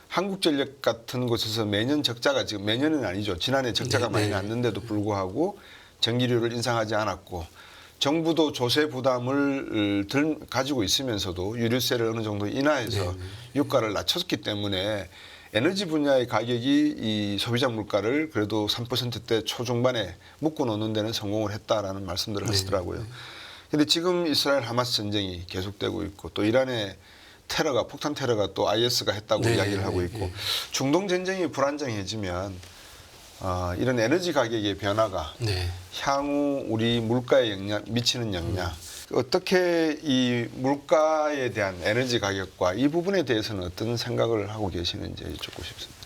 한국전력 같은 곳에서 매년 적자가 지금 매년은 아니죠. 지난해 적자가 네, 많이 네. 났는데도 불구하고 전기료를 인상하지 않았고 정부도 조세 부담을 가지고 있으면서도 유류세를 어느 정도 인하해서 유가를 낮췄기 때문에 에너지 분야의 가격이 이 소비자 물가를 그래도 3%대 초중반에 묶어 놓는 데는 성공을 했다라는 말씀들을 하시더라고요. 근데 지금 이스라엘 하마스 전쟁이 계속되고 있고 또 이란의 폭탄 테러가 또 IS가 했다고 네, 이야기를 하고 있고 네. 중동 전쟁이 불안정해지면 이런 에너지 가격의 변화가 네. 향후 우리 물가에 미치는 영향 어떻게 이 물가에 대한 에너지 가격과 이 부분에 대해서는 어떤 생각을 하고 계시는지 여쭙고 싶습니다.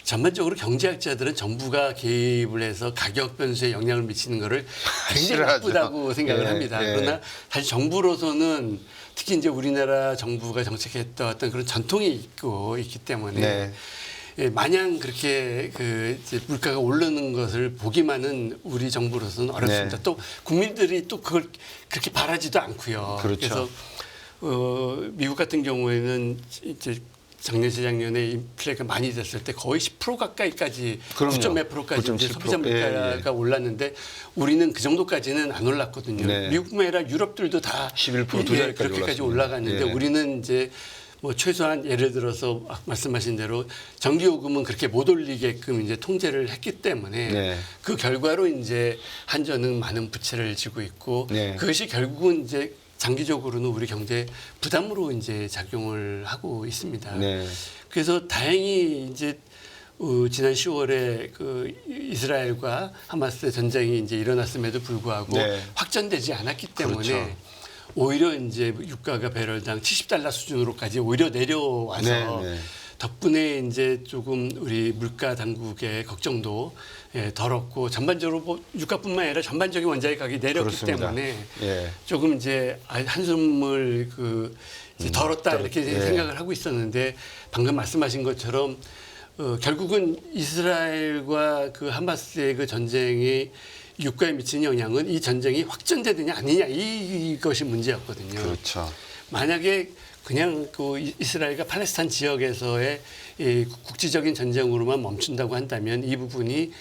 전반적으로 경제학자들은 정부가 개입을 해서 가격 변수에 영향을 미치는 것을 굉장히 싫어하죠. 나쁘다고 생각을 예, 합니다. 예. 그러나 사실 정부로서는 특히 이제 우리나라 정부가 정책했던 어떤 그런 전통이 있기 때문에 네. 예, 마냥 그렇게 이제 물가가 오르는 것을 보기만은 우리 정부로서는 어렵습니다. 네. 또 국민들이 또 그걸 그렇게 바라지도 않고요. 그렇죠. 그래서 미국 같은 경우에는 이제 작년 재작년에 인플레가 많이 됐을 때 거의 10% 가까이까지 그럼요. 9.몇 %까지 이제 9.7%. 소비자 물가가 예, 예. 올랐는데 우리는 그 정도까지는 안 올랐거든요. 네. 미국뿐만 아니라 유럽들도 다 11% 두 자리까지 그렇게까지 올랐습니다. 올라갔는데 예. 우리는 이제 뭐 최소한 예를 들어서 말씀하신 대로 전기요금은 그렇게 못 올리게끔 이제 통제를 했기 때문에 네. 그 결과로 이제 한전은 많은 부채를 지고 있고 네. 그것이 결국은 이제 장기적으로는 우리 경제 부담으로 이제 작용을 하고 있습니다. 네. 그래서 다행히 이제 지난 10월에 그 이스라엘과 하마스 전쟁이 이제 일어났음에도 불구하고 네. 확전되지 않았기 때문에 그렇죠. 오히려 이제 유가가 배럴당 70달러 수준으로까지 오히려 내려와서 네, 네. 덕분에 이제 조금 우리 물가 당국의 걱정도 덜었고 전반적으로 뭐 유가뿐만 아니라 전반적인 원자재 가격이 내렸기 그렇습니다. 때문에 예. 조금 이제 한숨을 이제 덜었다 이렇게 예. 생각을 하고 있었는데 방금 말씀하신 것처럼 결국은 이스라엘과 그 하마스의 그 전쟁이 유가에 미치는 영향은 이 전쟁이 확전되느냐 아니냐 이것이 문제였거든요. 그렇죠. 만약에 그냥 그 이스라엘과 팔레스타인 지역에서의 이 국지적인 전쟁으로만 멈춘다고 한다면 이 부분이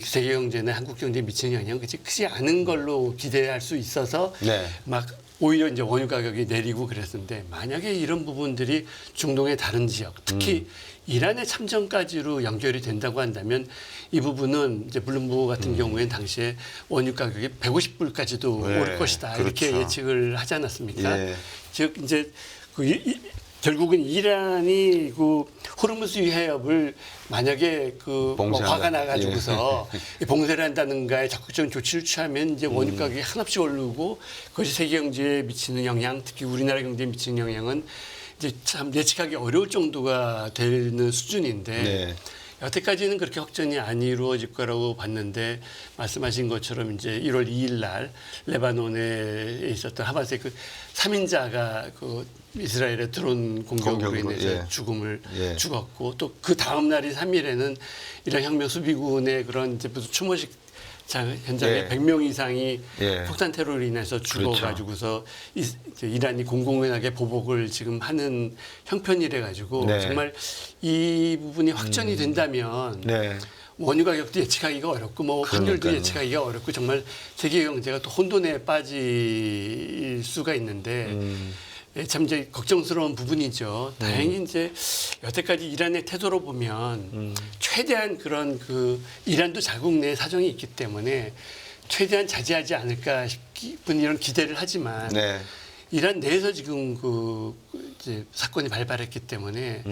세계 경제나 한국 경제에 미치는 영향은 그렇게 크지 않은 걸로 기대할 수 있어서 네. 막 오히려 이제 원유 가격이 내리고 그랬는데 만약에 이런 부분들이 중동의 다른 지역 특히 이란의 참전까지로 연결이 된다고 한다면 이 부분은 이제 블룸버그 같은 경우에는 당시에 원유 가격이 150불까지도 네, 오를 것이다 이렇게 그렇죠. 예측을 하지 않았습니까? 예. 즉 이제 결국은 이란이 그 호르무즈 해협을 만약에 뭐 봉쇄한다. 화가 나가지고서 봉쇄를 한다는가에 적극적인 조치를 취하면 이제 원유 가격이 한없이 오르고 그것이 세계 경제에 미치는 영향, 특히 우리나라 경제에 미치는 영향은 이제 참 예측하기 어려울 정도가 되는 수준인데. 네. 여태까지는 그렇게 확전이 안 이루어질 거라고 봤는데 말씀하신 것처럼 이제 1월 2일 날 레바논에 있었던 하마스의 그 3인자가 그 이스라엘의 드론 공격으로 공격으로, 인해서 예. 죽었고 또 그 다음 날인 3일에는 이란 혁명 수비군의 그런 이제 무슨 추모식 현장에 예. 100명 이상이 예. 폭탄 테러로 인해서 죽어가지고서 이제 이란이 공공연하게 보복을 지금 하는 형편이래 가지고 네. 정말 이 부분이 확전이 된다면 네. 원유 가격도 예측하기가 어렵고 뭐 환율도 그러니까요. 예측하기가 어렵고 정말 세계 경제가 또 혼돈에 빠질 수가 있는데 참 이제 걱정스러운 부분이죠. 다행히 이제 여태까지 이란의 태도로 보면 최대한 그런 그 이란도 자국 내 사정이 있기 때문에 최대한 자제하지 않을까 싶은 이런 기대를 하지만 네. 이란 내에서 지금 이제 사건이 발발했기 때문에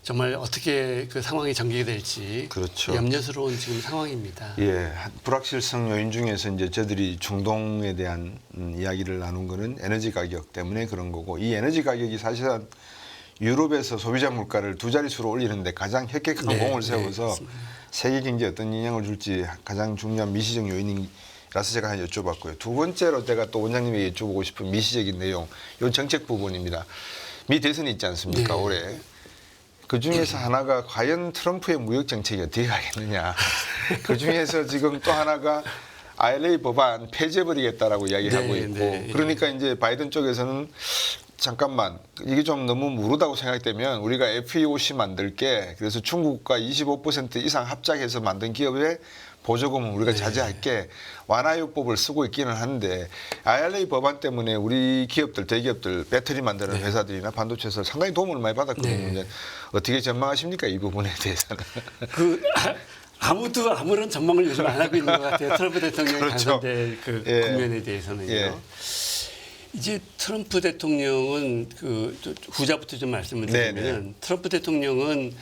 정말 어떻게 그 상황이 전개될지 그렇죠. 염려스러운 지금 상황입니다. 예, 불확실성 요인 중에서 이제 저들이 중동에 대한 이야기를 나눈 거는 에너지 가격 때문에 그런 거고 이 에너지 가격이 사실은 유럽에서 소비자 물가를 두 자릿수로 올리는데 가장 혁혁한 네, 공을 네, 세워서 맞습니다. 세계 경제에 어떤 영향을 줄지 가장 중요한 미시적 요인이라서 제가 하나 여쭤봤고요. 두 번째로 제가 또 원장님에게 여쭤보고 싶은 미시적인 내용, 이건 정책 부분입니다. 미 대선이 있지 않습니까, 네. 올해. 그 중에서 하나가 과연 트럼프의 무역 정책이 어떻게 가겠느냐. 그 중에서 지금 또 하나가 IRA 법안 폐지해버리겠다라고 이야기하고 네, 있고. 네. 그러니까 이제 바이든 쪽에서는 잠깐만 이게 좀 너무 무르다고 생각되면 우리가 FEOC 만들게 그래서 중국과 25% 이상 합작해서 만든 기업에 보조금은 우리가 자제할게 완화요법을 쓰고 있기는 한데 IRA 법안 때문에 우리 기업들 대기업들 배터리 만드는 회사들이나 반도체 에서 상당히 도움을 많이 받았거든요. 네. 어떻게 전망하십니까 이 부분에 대해서는? 아무도 아무런 전망을 요즘 안 하고 있는 것 같아요. 트럼프 대통령이 그렇죠. 당선될 그 예. 국면에 대해서는요. 예. 이제 트럼프 대통령은 후자부터 좀 말씀을 드리면 네. 트럼프 대통령은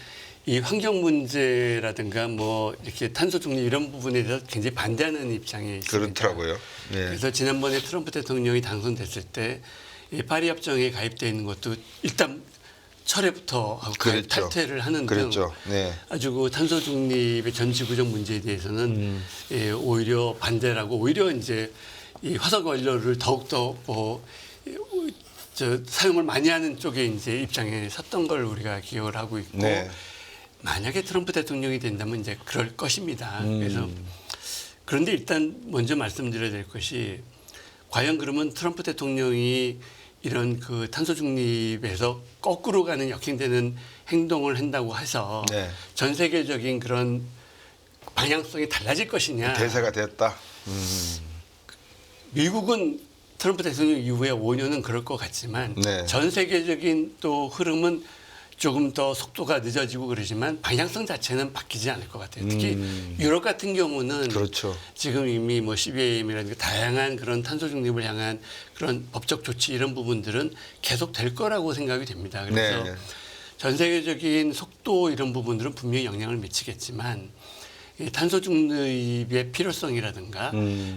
이 환경 문제라든가 뭐 이렇게 탄소 중립 이런 부분에 대해서 굉장히 반대하는 입장에 있습니다. 그렇더라고요. 네. 그래서 지난번에 트럼프 대통령이 당선됐을 때 이 파리 협정에 가입되어 있는 것도 일단 철회부터 하고 그랬죠. 탈퇴를 하는 등 그랬죠. 네. 아주 그 탄소 중립의 전지구적 문제에 대해서는 오히려 반대라고 오히려 이제 이 화석 원료를 더욱더 사용을 많이 하는 쪽에 이제 입장에 섰던 걸 우리가 기억을 하고 있고 네. 만약에 트럼프 대통령이 된다면 이제 그럴 것입니다. 그래서 그런데 일단 먼저 말씀드려야 될 것이 과연 그러면 트럼프 대통령이 이런 그 탄소 중립에서 거꾸로 가는 역행되는 행동을 한다고 해서 네. 전 세계적인 그런 방향성이 달라질 것이냐. 대세가 됐다. 미국은 트럼프 대통령 이후에 5년은 그럴 것 같지만 네. 전 세계적인 또 흐름은 조금 더 속도가 늦어지고 그러지만 방향성 자체는 바뀌지 않을 것 같아요. 특히 유럽 같은 경우는 그렇죠. 지금 이미 뭐 CBAM이라든가 다양한 그런 탄소 중립을 향한 그런 법적 조치 이런 부분들은 계속 될 거라고 생각이 됩니다. 그래서 네. 전 세계적인 속도 이런 부분들은 분명히 영향을 미치겠지만 이 탄소 중립의 필요성이라든가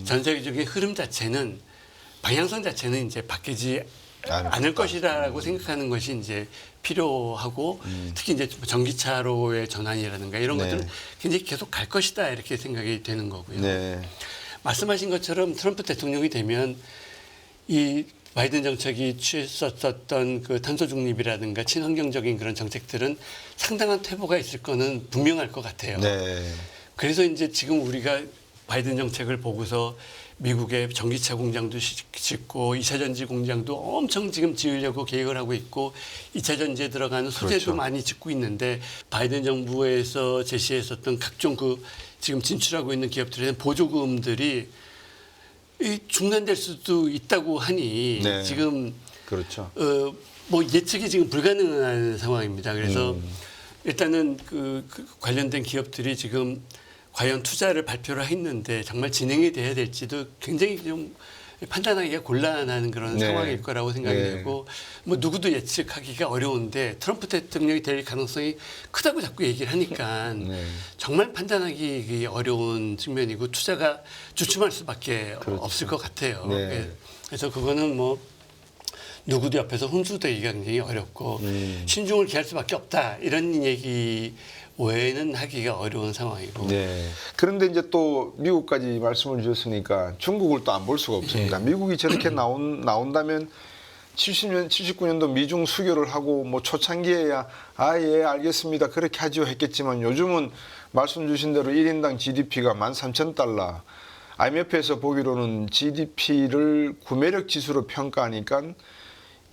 전 세계적인 흐름 자체는 방향성 자체는 이제 바뀌지 않을 것이라고 생각하는 것이 이제 필요하고 특히 이제 전기차로의 전환이라든가 이런 네. 것들은 굉장히 계속 갈 것이다 이렇게 생각이 되는 거고요. 네. 말씀하신 것처럼 트럼프 대통령이 되면 이 바이든 정책이 취했었던 그 탄소 중립이라든가 친환경적인 그런 정책들은 상당한 퇴보가 있을 거는 분명할 것 같아요. 네. 그래서 이제 지금 우리가 바이든 정책을 보고서 미국의 전기차 공장도 짓고 2차 전지 공장도 엄청 지금 지으려고 계획을 하고 있고 2차 전지에 들어가는 소재도 그렇죠. 많이 짓고 있는데 바이든 정부에서 제시했었던 각종 그 지금 진출하고 있는 기업들에 대한 보조금들이 이 중단될 수도 있다고 하니 네. 지금 그렇죠. 뭐 예측이 지금 불가능한 상황입니다. 그래서 일단은 그 관련된 기업들이 지금 과연 투자를 발표를 했는데 정말 진행이 돼야 될지도 굉장히 좀 판단하기가 곤란한 그런 네. 상황일 거라고 생각이 네. 되고 뭐 누구도 예측하기가 어려운데 트럼프 대통령이 될 가능성이 크다고 자꾸 얘기를 하니까 네. 정말 판단하기 어려운 측면이고 투자가 주춤할 수밖에 그렇죠. 없을 것 같아요. 네. 그래서 그거는 뭐 누구도 옆에서 혼수되기가 굉장히 어렵고 신중을 기할 수밖에 없다 이런 얘기 외에는 하기가 어려운 상황이고. 네. 그런데 이제 또 미국까지 말씀을 주셨으니까 중국을 또 안 볼 수가 없습니다. 미국이 저렇게 나온다면 79년도 미중 수교를 하고 뭐 초창기에야 예 알겠습니다 그렇게 하지요 했겠지만 요즘은 말씀 주신 대로 1인당 GDP가 13,000달러. IMF에서 보기로는 GDP를 구매력 지수로 평가하니까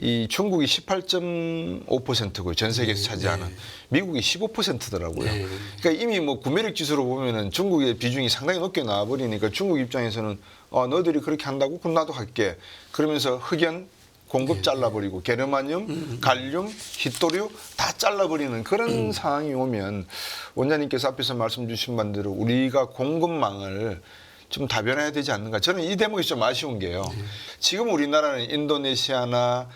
이 중국이 18.5%고요. 전 세계에서 차지하는. 미국이 15%더라고요. 네. 그러니까 이미 뭐 구매력 지수로 보면은 중국의 비중이 상당히 높게 나와 버리니까 중국 입장에서는 너희들이 그렇게 한다고 그럼 나도 할게. 그러면서 흑연 공급 잘라버리고 게르마늄, 갈륨, 히토류 다 잘라버리는 그런 상황이 오면 원장님께서 앞에서 말씀 주신 반대로 우리가 공급망을 좀 다변화해야 되지 않는가. 저는 이 대목이 좀 아쉬운 게요. 지금 우리나라는 인도네시아나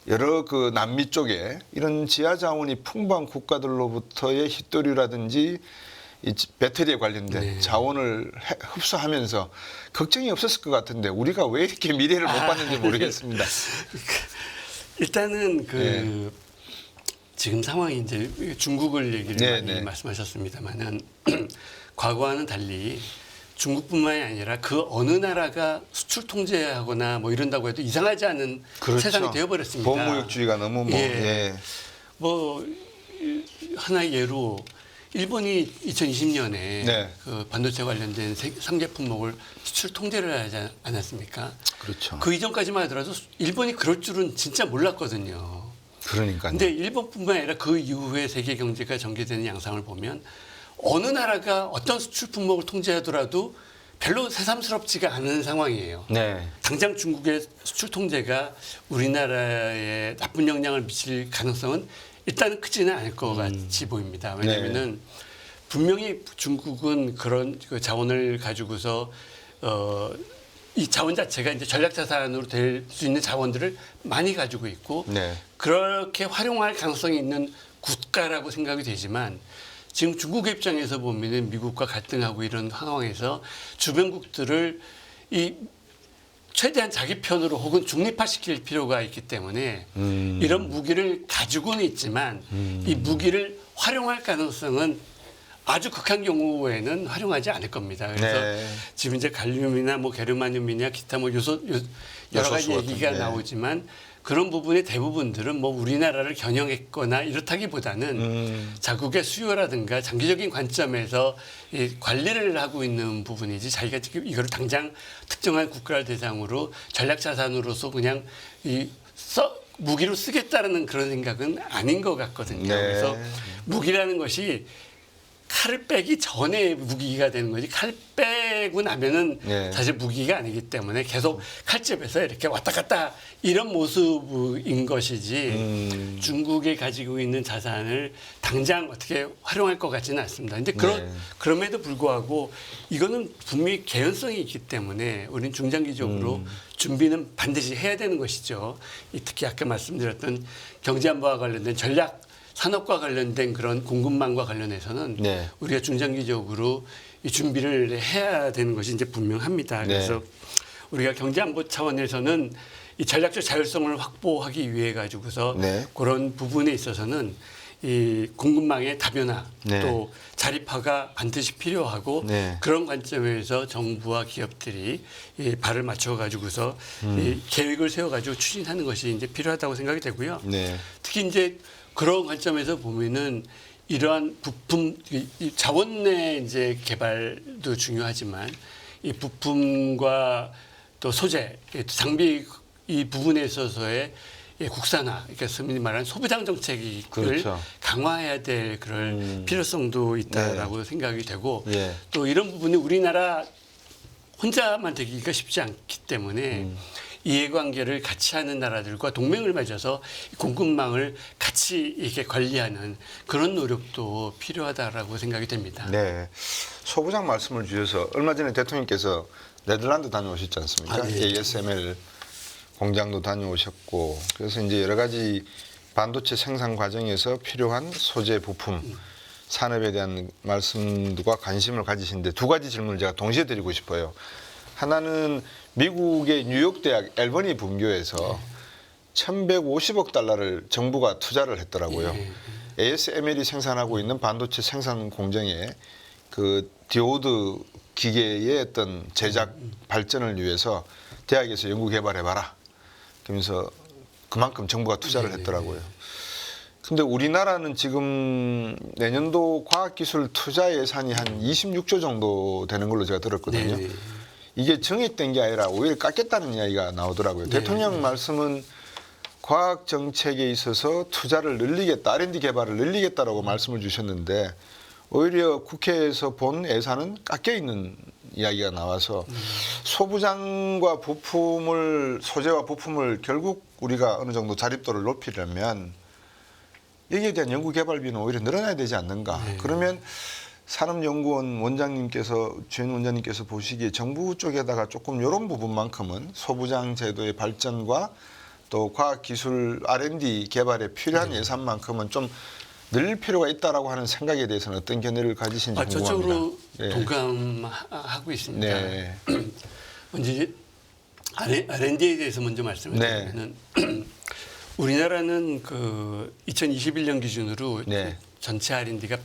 여러 그 남미 쪽에 이런 지하 자원이 풍부한 국가들로부터의 히토류라든지 이 배터리에 관련된 자원을 흡수하면서 걱정이 없었을 것 같은데 우리가 왜 이렇게 미래를 못 봤는지 모르겠습니다. 일단은 그 지금 상황이 이제 중국을 얘기를 많이 네. 말씀하셨습니다만은 과거와는 달리 중국뿐만이 아니라 그 어느 나라가 수출 통제하거나 뭐 이런다고 해도 이상하지 않은 그렇죠. 세상이 되어버렸습니다. 보호무역주의가 너무 뭐 뭐 하나의 예로 일본이 2020년에 네. 그 반도체 관련된 상제 품목을 수출 통제를 하지 않았습니까? 그렇죠. 그 이전까지만 하더라도 일본이 그럴 줄은 진짜 몰랐거든요. 그러니까요. 근데 일본뿐만 아니라 그 이후에 세계 경제가 전개되는 양상을 보면 어느 나라가 어떤 수출 품목을 통제하더라도 별로 새삼스럽지가 않은 상황이에요. 네. 당장 중국의 수출 통제가 우리나라에 나쁜 영향을 미칠 가능성은 일단은 크지는 않을 것 같이 보입니다. 왜냐하면은 분명히 중국은 그런 그 자원을 가지고서 이 자원 자체가 이제 전략 자산으로 될 수 있는 자원들을 많이 가지고 있고 그렇게 활용할 가능성이 있는 국가라고 생각이 되지만 지금 중국의 입장에서 보면은 미국과 갈등하고 이런 상황에서 주변국들을 이 최대한 자기 편으로 혹은 중립화시킬 필요가 있기 때문에 이런 무기를 가지고는 있지만 이 무기를 활용할 가능성은 아주 극한 경우에는 활용하지 않을 겁니다. 그래서 지금 이제 갈륨이나 뭐 게르마늄이나 기타 뭐 여러 가지 얘기가 나오지만 그런 부분의 대부분들은 뭐 우리나라를 겨냥했거나 이렇다기보다는 자국의 수요라든가 장기적인 관점에서 이 관리를 하고 있는 부분이지 자기가 지금 이거를 당장 특정한 국가를 대상으로 전략 자산으로서 그냥 무기로 쓰겠다라는 그런 생각은 아닌 것 같거든요. 그래서 무기라는 것이 칼을 빼기 전에 무기가 되는 거지 칼 빼고 나면은 네. 사실 무기가 아니기 때문에 계속 칼집에서 이렇게 왔다 갔다 이런 모습인 것이지 중국이 가지고 있는 자산을 당장 어떻게 활용할 것 같지는 않습니다. 근데 네. 그럼에도 불구하고 이거는 분명히 개연성이 있기 때문에 우리는 중장기적으로 준비는 반드시 해야 되는 것이죠. 특히 아까 말씀드렸던 경제안보와 관련된 전략 산업과 관련된 그런 공급망과 관련해서는 네. 우리가 중장기적으로 이 준비를 해야 되는 것이 이제 분명합니다. 네. 그래서 우리가 경제안보 차원에서는 이 전략적 자율성을 확보하기 위해 가지고서 네. 그런 부분에 있어서는 이 공급망의 다변화 네. 또 자립화가 반드시 필요하고 네. 그런 관점에서 정부와 기업들이 이 발을 맞춰 가지고서 이 계획을 세워 가지고 추진하는 것이 이제 필요하다고 생각이 되고요. 네. 특히 이제 그런 관점에서 보면은 이러한 부품 이 자원 내 이제 개발도 중요하지만 이 부품과 또 소재, 장비 이 부분에 있어서의 국산화, 그러니까 소위 말하는 소부장 정책을 그렇죠. 강화해야 될 그런 필요성도 있다라고 생각이 되고 예. 또 이런 부분이 우리나라 혼자만 되기가 쉽지 않기 때문에 이해관계를 같이 하는 나라들과 동맹을 맺어서 공급망을 같이 이렇게 관리하는 그런 노력도 필요하다라고 생각이 됩니다. 네. 소부장 말씀을 주셔서 얼마 전에 대통령께서 네덜란드 다녀오셨지 않습니까? 아, 예. ASML 공장도 다녀오셨고 그래서 이제 여러 가지 반도체 생산 과정에서 필요한 소재 부품 산업에 대한 말씀과 관심을 가지시는데 두 가지 질문을 제가 동시에 드리고 싶어요. 하나는 미국의 뉴욕 대학 앨버니 분교에서 1,150억 달러를 정부가 투자를 했더라고요. ASML이 생산하고 있는 반도체 생산 공정에 그 디오드 기계의 어떤 제작 발전을 위해서 대학에서 연구 개발해봐라. 그러면서 그만큼 정부가 투자를 했더라고요. 근데 우리나라는 지금 내년도 과학기술 투자 예산이 한 26조 정도 되는 걸로 제가 들었거든요. 네. 이게 정액된 게 아니라 오히려 깎겠다는 이야기가 나오더라고요. 네. 대통령 말씀은 과학 정책에 있어서 투자를 늘리겠다, R&D 개발을 늘리겠다라고 말씀을 주셨는데 오히려 국회에서 본 예산은 깎여 있는 이야기가 나와서 소부장과 부품을 소재와 부품을 결국 우리가 어느 정도 자립도를 높이려면 여기에 대한 연구 개발비는 오히려 늘어나야 되지 않는가. 네. 그러면 산업연구원 원장님께서 주연 원장님께서 보시기에 정부 쪽에다가 조금 이런 부분만큼은 소부장 제도의 발전과 또 과학기술 R&D 개발에 필요한 예산만큼은 좀 늘릴 필요가 있다라고 하는 생각에 대해서는 어떤 견해를 가지신지 궁금합니다. 저쪽으로 네. 동감하고 있습니다. 네. 먼저 R&D에 대해서 먼저 말씀을 네. 드리면 우리나라는 그 2021년 기준으로 네. 전체 R&D가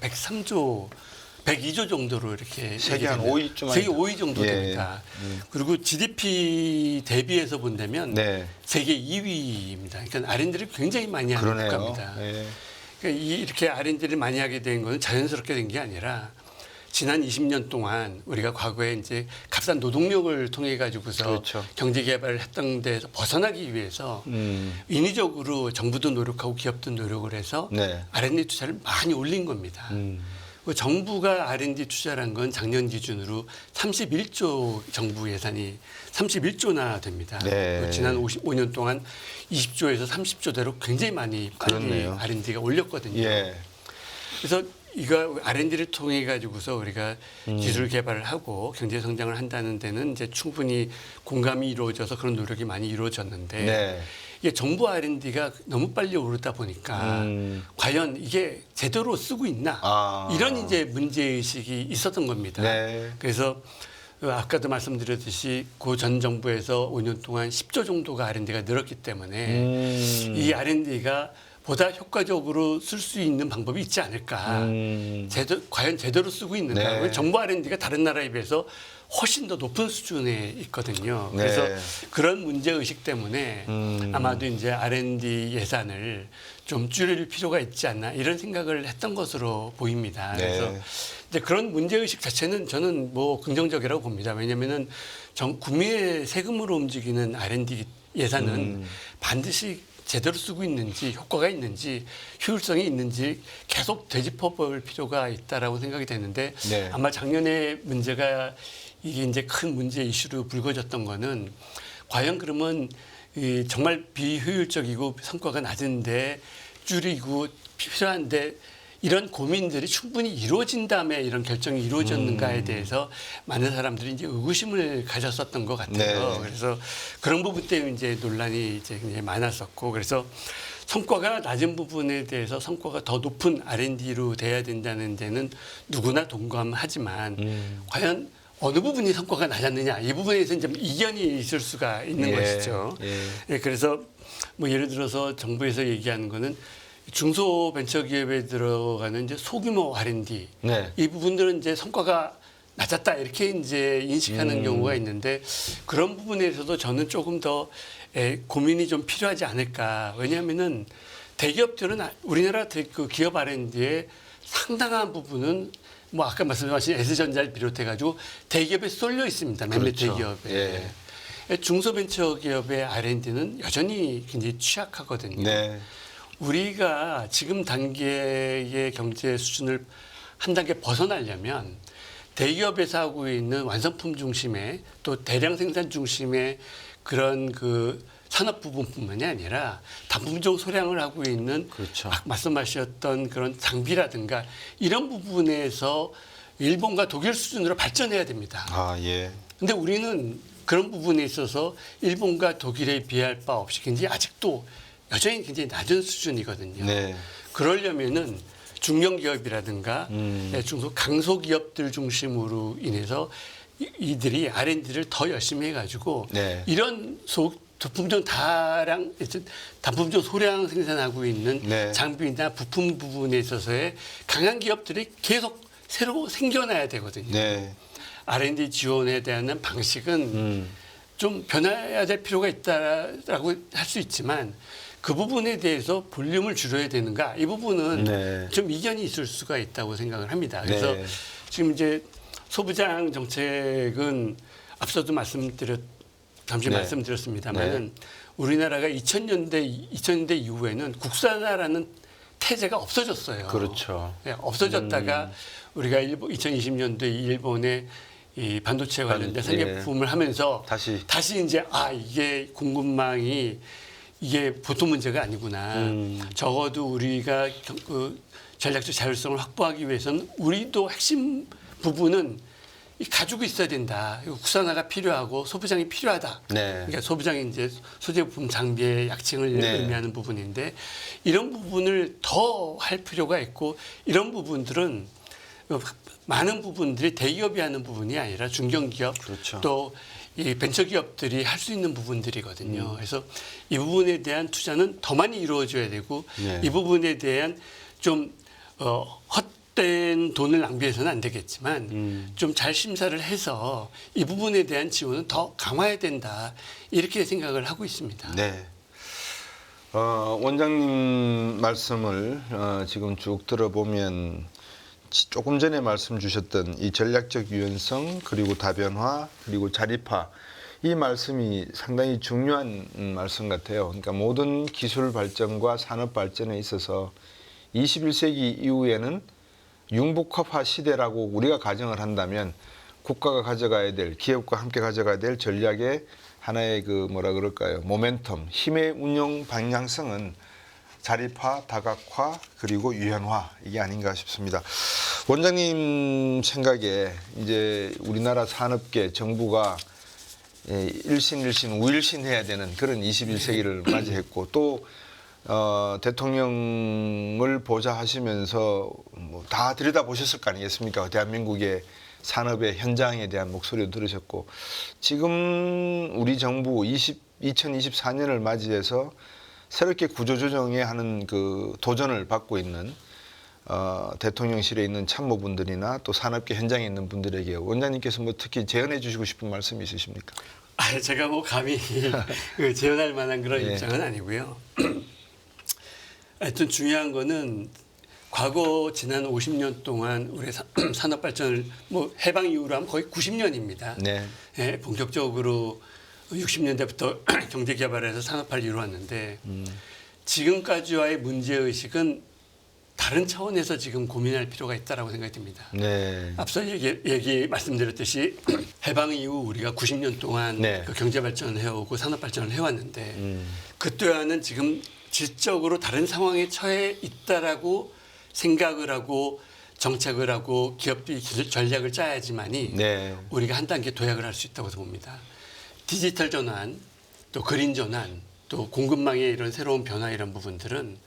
102조 정도로 이렇게 세계 한 얘기됩니다. 5위쯤 세계 아닐까? 5위 정도 예. 됩니다. 그리고 GDP 대비해서 본다면 네. 세계 2위입니다. 그러니까 R&D를 굉장히 많이 하는 그러네요. 국가입니다. 네. 그러니까 이렇게 R&D를 많이 하게 된 것은 자연스럽게 된 게 아니라 지난 20년 동안 우리가 과거에 이제 값싼 노동력을 통해 가지고서 그렇죠. 경제 개발을 했던 데서 벗어나기 위해서 인위적으로 정부도 노력하고 기업도 노력을 해서 네. R&D 투자를 많이 올린 겁니다. 그 정부가 R&D 투자란 건 작년 기준으로 31조 정부 예산이 31조나 됩니다. 네. 지난 5년 동안 20조에서 30조대로 굉장히 많이 빨리 그렇네요. R&D가 올렸거든요. 예. 그래서 이거 R&D를 통해 가지고서 우리가 기술 개발을 하고 경제 성장을 한다는 데는 이제 충분히 공감이 이루어져서 그런 노력이 많이 이루어졌는데 네. 이게 정부 R&D가 너무 빨리 오르다 보니까 과연 이게 제대로 쓰고 있나 이런 이제 문제 의식이 있었던 겁니다. 네. 그래서 아까도 말씀드렸듯이 그 전 정부에서 5년 동안 10조 정도가 R&D가 늘었기 때문에 이 R&D가 보다 효과적으로 쓸 수 있는 방법이 있지 않을까. 과연 제대로 쓰고 있는가. 네. 정부 R&D가 다른 나라에 비해서 훨씬 더 높은 수준에 있거든요. 네. 그래서 그런 문제 의식 때문에 아마도 이제 R&D 예산을 좀 줄일 필요가 있지 않나 이런 생각을 했던 것으로 보입니다. 네. 그래서 이제 그런 문제 의식 자체는 저는 뭐 긍정적이라고 봅니다. 왜냐하면은 국민의 세금으로 움직이는 R&D 예산은 반드시 제대로 쓰고 있는지 효과가 있는지 효율성이 있는지 계속 되짚어볼 필요가 있다라고 생각이 되는데 네. 아마 작년에 문제가 이게 이제 큰 문제 이슈로 불거졌던 거는 과연 그러면 이 정말 비효율적이고 성과가 낮은데 줄이고 필요한데 이런 고민들이 충분히 이루어진 다음에 이런 결정이 이루어졌는가에 대해서 많은 사람들이 이제 의구심을 가졌었던 것 같아요. 네. 그래서 그런 부분 때문에 이제 논란이 이제 굉장히 많았었고 그래서 성과가 낮은 부분에 대해서 성과가 더 높은 R&D로 돼야 된다는 데는 누구나 동감하지만 과연 어느 부분이 성과가 낮았느냐 이 부분에서는 좀 이견이 있을 수가 있는 예, 것이죠. 예, 그래서 뭐 예를 들어서 정부에서 얘기하는 거는 중소벤처기업에 들어가는 이제 소규모 R&D 네. 이 부분들은 이제 성과가 낮았다 이렇게 이제 인식하는 경우가 있는데 그런 부분에서도 저는 조금 더 고민이 좀 필요하지 않을까. 왜냐하면은 대기업들은 우리나라 그 기업 R&D의 상당한 부분은 뭐 아까 말씀하신 S전자를 비롯해가지고 대기업에 쏠려 있습니다. 몇몇 그렇죠. 대기업에. 예. 중소벤처기업의 R&D는 여전히 굉장히 취약하거든요. 네. 우리가 지금 단계의 경제 수준을 한 단계 벗어나려면 대기업에서 하고 있는 완성품 중심의 또 대량 생산 중심의 그런 그 산업 부분뿐만이 아니라 단품종 소량을 하고 있는 그렇죠. 말씀하셨던 그런 장비라든가 이런 부분에서 일본과 독일 수준으로 발전해야 됩니다. 아, 예. 근데 우리는 그런 부분에 있어서 일본과 독일에 비할 바 없이 굉장히 아직도 여전히 굉장히 낮은 수준이거든요. 네. 그러려면은 중견기업이라든가 중소 강소기업들 중심으로 인해서 이들이 R&D를 더 열심히 해가지고 네. 이런 부품종 단품종 소량 생산하고 있는 네. 장비나 부품 부분에 있어서의 강한 기업들이 계속 새로 생겨나야 되거든요. 네. R&D 지원에 대한 방식은 좀 변화해야 될 필요가 있다라고 할 수 있지만 그 부분에 대해서 볼륨을 줄여야 되는가 이 부분은 네. 좀 이견이 있을 수가 있다고 생각을 합니다. 그래서 네. 지금 이제 소부장 정책은 앞서도 잠시 네. 말씀드렸습니다만은 우리나라가 2000년대 이후에는 국산화라는 태제가 없어졌어요. 그렇죠. 네, 없어졌다가 우리가 2020년도에 일본의 이 반도체 관련된 상계부품을 하면서 다시 이제 이게 공급망이 이게 보통 문제가 아니구나. 적어도 우리가 그 전략적 자율성을 확보하기 위해서는 우리도 핵심 부분은 가지고 있어야 된다. 국산화가 필요하고 소부장이 필요하다. 네. 그러니까 소부장이 이제 소재 부품 장비의 약칭을 네. 의미하는 부분인데 이런 부분을 더 할 필요가 있고 이런 부분들은 많은 부분들이 대기업이 하는 부분이 아니라 중견기업 그렇죠. 또 이 벤처기업들이 할 수 있는 부분들이거든요. 그래서 이 부분에 대한 투자는 더 많이 이루어져야 되고 네. 이 부분에 대한 좀 헛된 돈을 낭비해서는 안 되겠지만 좀 잘 심사를 해서 이 부분에 대한 지원은 더 강화해야 된다. 이렇게 생각을 하고 있습니다. 네. 원장님 말씀을 지금 쭉 들어보면 조금 전에 말씀 주셨던 이 전략적 유연성 그리고 다변화 그리고 자립화 이 말씀이 상당히 중요한 말씀 같아요. 그러니까 모든 기술 발전과 산업 발전에 있어서 21세기 이후에는 융복합화 시대라고 우리가 가정을 한다면 국가가 가져가야 될 기업과 함께 가져가야 될 전략의 하나의 그 뭐라 그럴까요? 모멘텀, 힘의 운용 방향성은 자립화, 다각화, 그리고 유연화 이게 아닌가 싶습니다. 원장님 생각에 이제 우리나라 산업계 정부가 일신 우일신해야 되는 그런 21세기를 맞이했고 또 대통령을 보좌하시면서 뭐 다 들여다보셨을 거 아니겠습니까? 대한민국의 산업의 현장에 대한 목소리도 들으셨고 지금 우리 정부 2024년을 맞이해서 새롭게 구조조정에 하는 그 도전을 받고 있는 대통령실에 있는 참모분들이나 또 산업계 현장에 있는 분들에게 원장님께서 뭐 특히 제언해 주시고 싶은 말씀이 있으십니까? 제가 뭐 감히 제언할 만한 그런 예. 입장은 아니고요. 하여튼 중요한 거는 과거 지난 50년 동안 우리 산업 발전을 뭐 해방 이후로 하면 거의 90년입니다. 네. 본격적으로 60년대부터 경제 개발에서 산업화를 이루었는데 지금까지와의 문제 의식은 다른 차원에서 지금 고민할 필요가 있다라고 생각이 듭니다. 네. 앞서 얘기 말씀드렸듯이 해방 이후 우리가 90년 동안 네. 그 경제 발전을 해오고 산업 발전을 해왔는데 그때와는 지금 질적으로 다른 상황에 처해 있다라고 생각을 하고 정책을 하고 기업들이 전략을 짜야지만이 네. 우리가 한 단계 도약을 할 수 있다고 봅니다. 디지털 전환, 또 그린 전환, 또 공급망의 이런 새로운 변화 이런 부분들은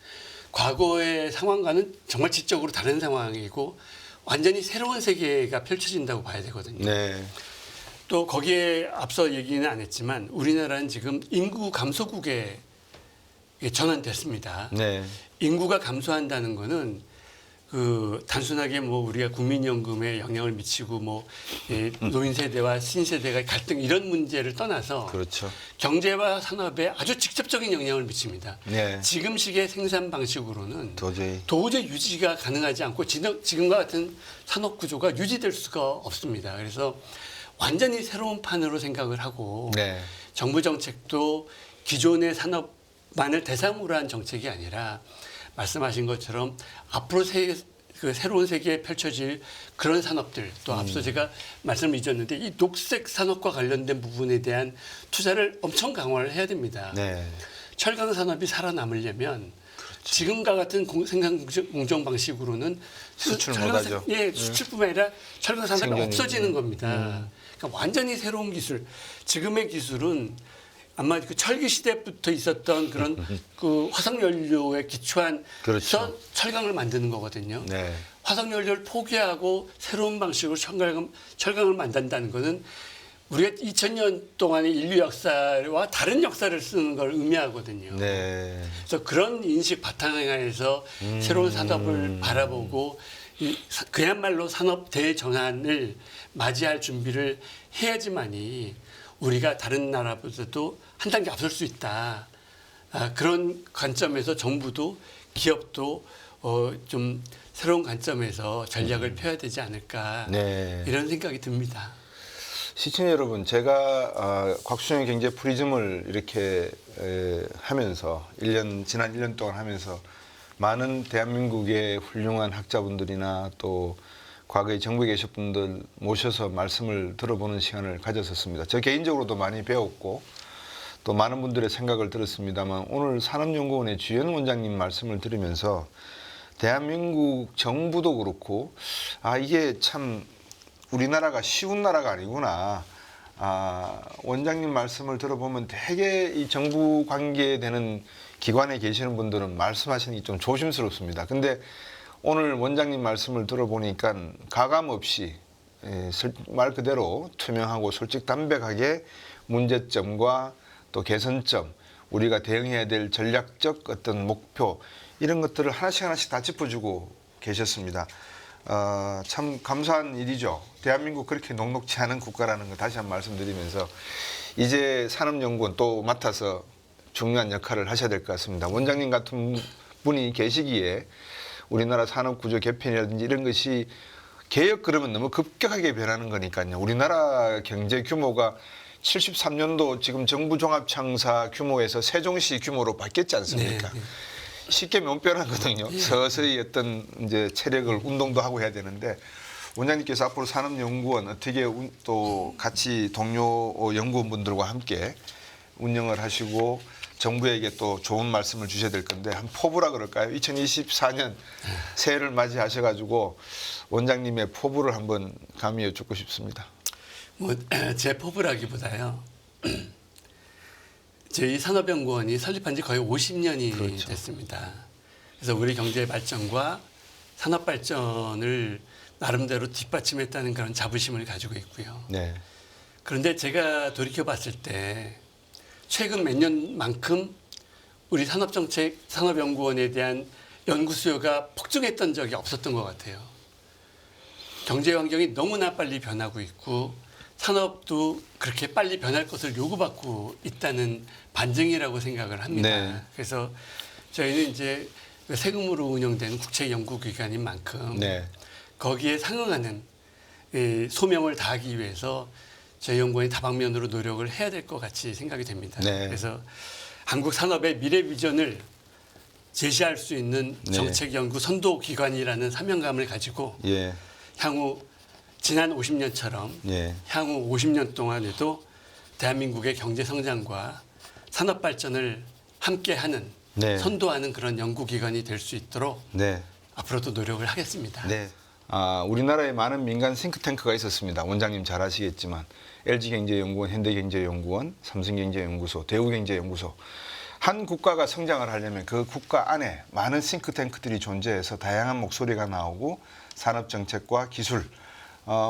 과거의 상황과는 정말 질적으로 다른 상황이고 완전히 새로운 세계가 펼쳐진다고 봐야 되거든요. 네. 또 거기에 앞서 얘기는 안 했지만 우리나라는 지금 인구 감소국에 전환됐습니다. 네. 인구가 감소한다는 거는 그 단순하게 뭐 우리가 국민연금에 영향을 미치고 뭐 노인 세대와 신세대가 갈등 이런 문제를 떠나서 그렇죠. 경제와 산업에 아주 직접적인 영향을 미칩니다. 네. 지금식의 생산 방식으로는 도저히 유지가 가능하지 않고 지금과 같은 산업 구조가 유지될 수가 없습니다. 그래서 완전히 새로운 판으로 생각을 하고 네. 정부 정책도 기존의 산업만을 대상으로 한 정책이 아니라 말씀하신 것처럼 앞으로 그 새로운 세계에 펼쳐질 그런 산업들 또 앞서 제가 말씀을 잊었는데 이 녹색 산업과 관련된 부분에 대한 투자를 엄청 강화를 해야 됩니다. 네. 철강 산업이 살아남으려면 지금과 같은 생산 공정 방식으로는 수출 못하죠. 예, 수출뿐만 아니라 철강 산업이 생존이. 없어지는 겁니다. 그러니까 완전히 새로운 기술. 지금의 기술은 아마 그 철기 시대부터 있었던 그런 그 화석 연료에 기초한 그렇죠. 철강을 만드는 거거든요. 네. 화석 연료를 포기하고 새로운 방식으로 철강을 만든다는 것은 우리가 2000년 동안의 인류 역사와 다른 역사를 쓰는 걸 의미하거든요. 네. 그래서 그런 인식 바탕에서 새로운 산업을 바라보고 그야말로 산업 대전환을 맞이할 준비를 해야지만이 우리가 다른 나라보다도 한 단계 앞설 수 있다. 그런 관점에서 정부도 기업도 좀 새로운 관점에서 전략을 펴야 되지 않을까 네. 이런 생각이 듭니다. 시청자 여러분, 제가 곽수정의 경제 프리즘을 이렇게 하면서 지난 1년 동안 하면서 많은 대한민국의 훌륭한 학자분들이나 또 과거에 정부에 계신 분들 모셔서 말씀을 들어보는 시간을 가졌었습니다. 저 개인적으로도 많이 배웠고 또 많은 분들의 생각을 들었습니다만 오늘 산업연구원의 주연 원장님 말씀을 들으면서 대한민국 정부도 그렇고 이게 참 우리나라가 쉬운 나라가 아니구나. 원장님 말씀을 들어보면 되게 이 정부 관계되는 기관에 계시는 분들은 말씀하시는 게 좀 조심스럽습니다. 근데 오늘 원장님 말씀을 들어보니까 가감 없이 말 그대로 투명하고 솔직담백하게 문제점과 또 개선점, 우리가 대응해야 될 전략적 어떤 목표 이런 것들을 하나씩 다 짚어주고 계셨습니다. 참 감사한 일이죠. 대한민국 그렇게 녹록지 않은 국가라는 거 다시 한번 말씀드리면서 이제 산업연구원 또 맡아서 중요한 역할을 하셔야 될 것 같습니다. 원장님 같은 분이 계시기에 우리나라 산업구조 개편이라든지 이런 것이 개혁 그러면 너무 급격하게 변하는 거니까요. 우리나라 경제 규모가 73년도 지금 정부 종합창사 규모에서 세종시 규모로 바뀌었지 않습니까? 네. 쉽게 못 변하거든요. 서서히 어떤 이제 체력을 운동도 하고 해야 되는데 원장님께서 앞으로 산업연구원 어떻게 또 같이 동료 연구원분들과 함께 운영을 하시고 정부에게 또 좋은 말씀을 주셔야 될 건데 한 포부라 그럴까요? 2024년 새해를 맞이하셔가지고 원장님의 포부를 한번 감히 여쭙고 싶습니다. 뭐 제 포부라기보다요. 저희 산업연구원이 설립한 지 거의 50년이 그렇죠. 됐습니다. 그래서 우리 경제 발전과 산업 발전을 나름대로 뒷받침했다는 그런 자부심을 가지고 있고요. 네. 그런데 제가 돌이켜 봤을 때 최근 몇 년만큼 우리 산업정책, 산업연구원에 대한 연구 수요가 폭증했던 적이 없었던 것 같아요. 경제 환경이 너무나 빨리 변하고 있고 산업도 그렇게 빨리 변할 것을 요구받고 있다는 반증이라고 생각을 합니다. 네. 그래서 저희는 이제 세금으로 운영되는 국책연구기관인 만큼 네. 거기에 상응하는 소명을 다하기 위해서 저희 연구원이 다방면으로 노력을 해야 될 것 같이 생각이 됩니다. 네. 그래서 한국 산업의 미래 비전을 제시할 수 있는 네. 정책 연구 선도 기관이라는 사명감을 가지고 예. 향후 지난 50년처럼 예. 향후 50년 동안에도 대한민국의 경제 성장과 산업 발전을 함께하는 네. 선도하는 그런 연구기관이 될 수 있도록 네. 앞으로도 노력을 하겠습니다. 네. 우리나라에 많은 민간 싱크탱크가 있었습니다. 원장님 잘 아시겠지만 LG경제연구원, 현대경제연구원, 삼성경제연구소, 대우경제연구소. 한 국가가 성장을 하려면 그 국가 안에 많은 싱크탱크들이 존재해서 다양한 목소리가 나오고 산업정책과 기술,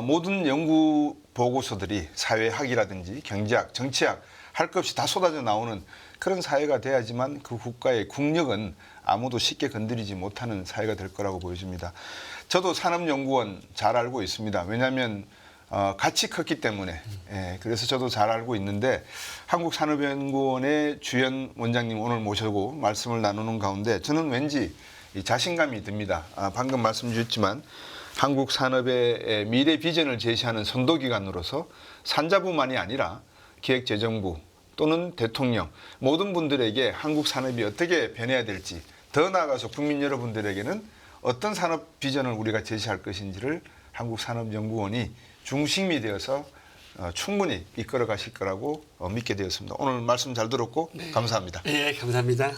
모든 연구 보고서들이 사회학이라든지 경제학, 정치학 할 것 없이 다 쏟아져 나오는 그런 사회가 돼야지만 그 국가의 국력은 아무도 쉽게 건드리지 못하는 사회가 될 거라고 보여집니다. 저도 산업연구원 잘 알고 있습니다. 왜냐하면 같이 컸기 때문에. 그래서 저도 잘 알고 있는데 한국산업연구원의 주연 원장님 오늘 모시고 말씀을 나누는 가운데 저는 왠지 이 자신감이 듭니다. 방금 말씀 주셨지만 한국 산업의 미래 비전을 제시하는 선도기관으로서 산자부만이 아니라 기획재정부 또는 대통령 모든 분들에게 한국 산업이 어떻게 변해야 될지 더 나아가서 국민 여러분들에게는 어떤 산업 비전을 우리가 제시할 것인지를 한국산업연구원이 중심이 되어서 충분히 이끌어 가실 거라고 믿게 되었습니다. 오늘 말씀 잘 들었고 감사합니다. 예, 감사합니다.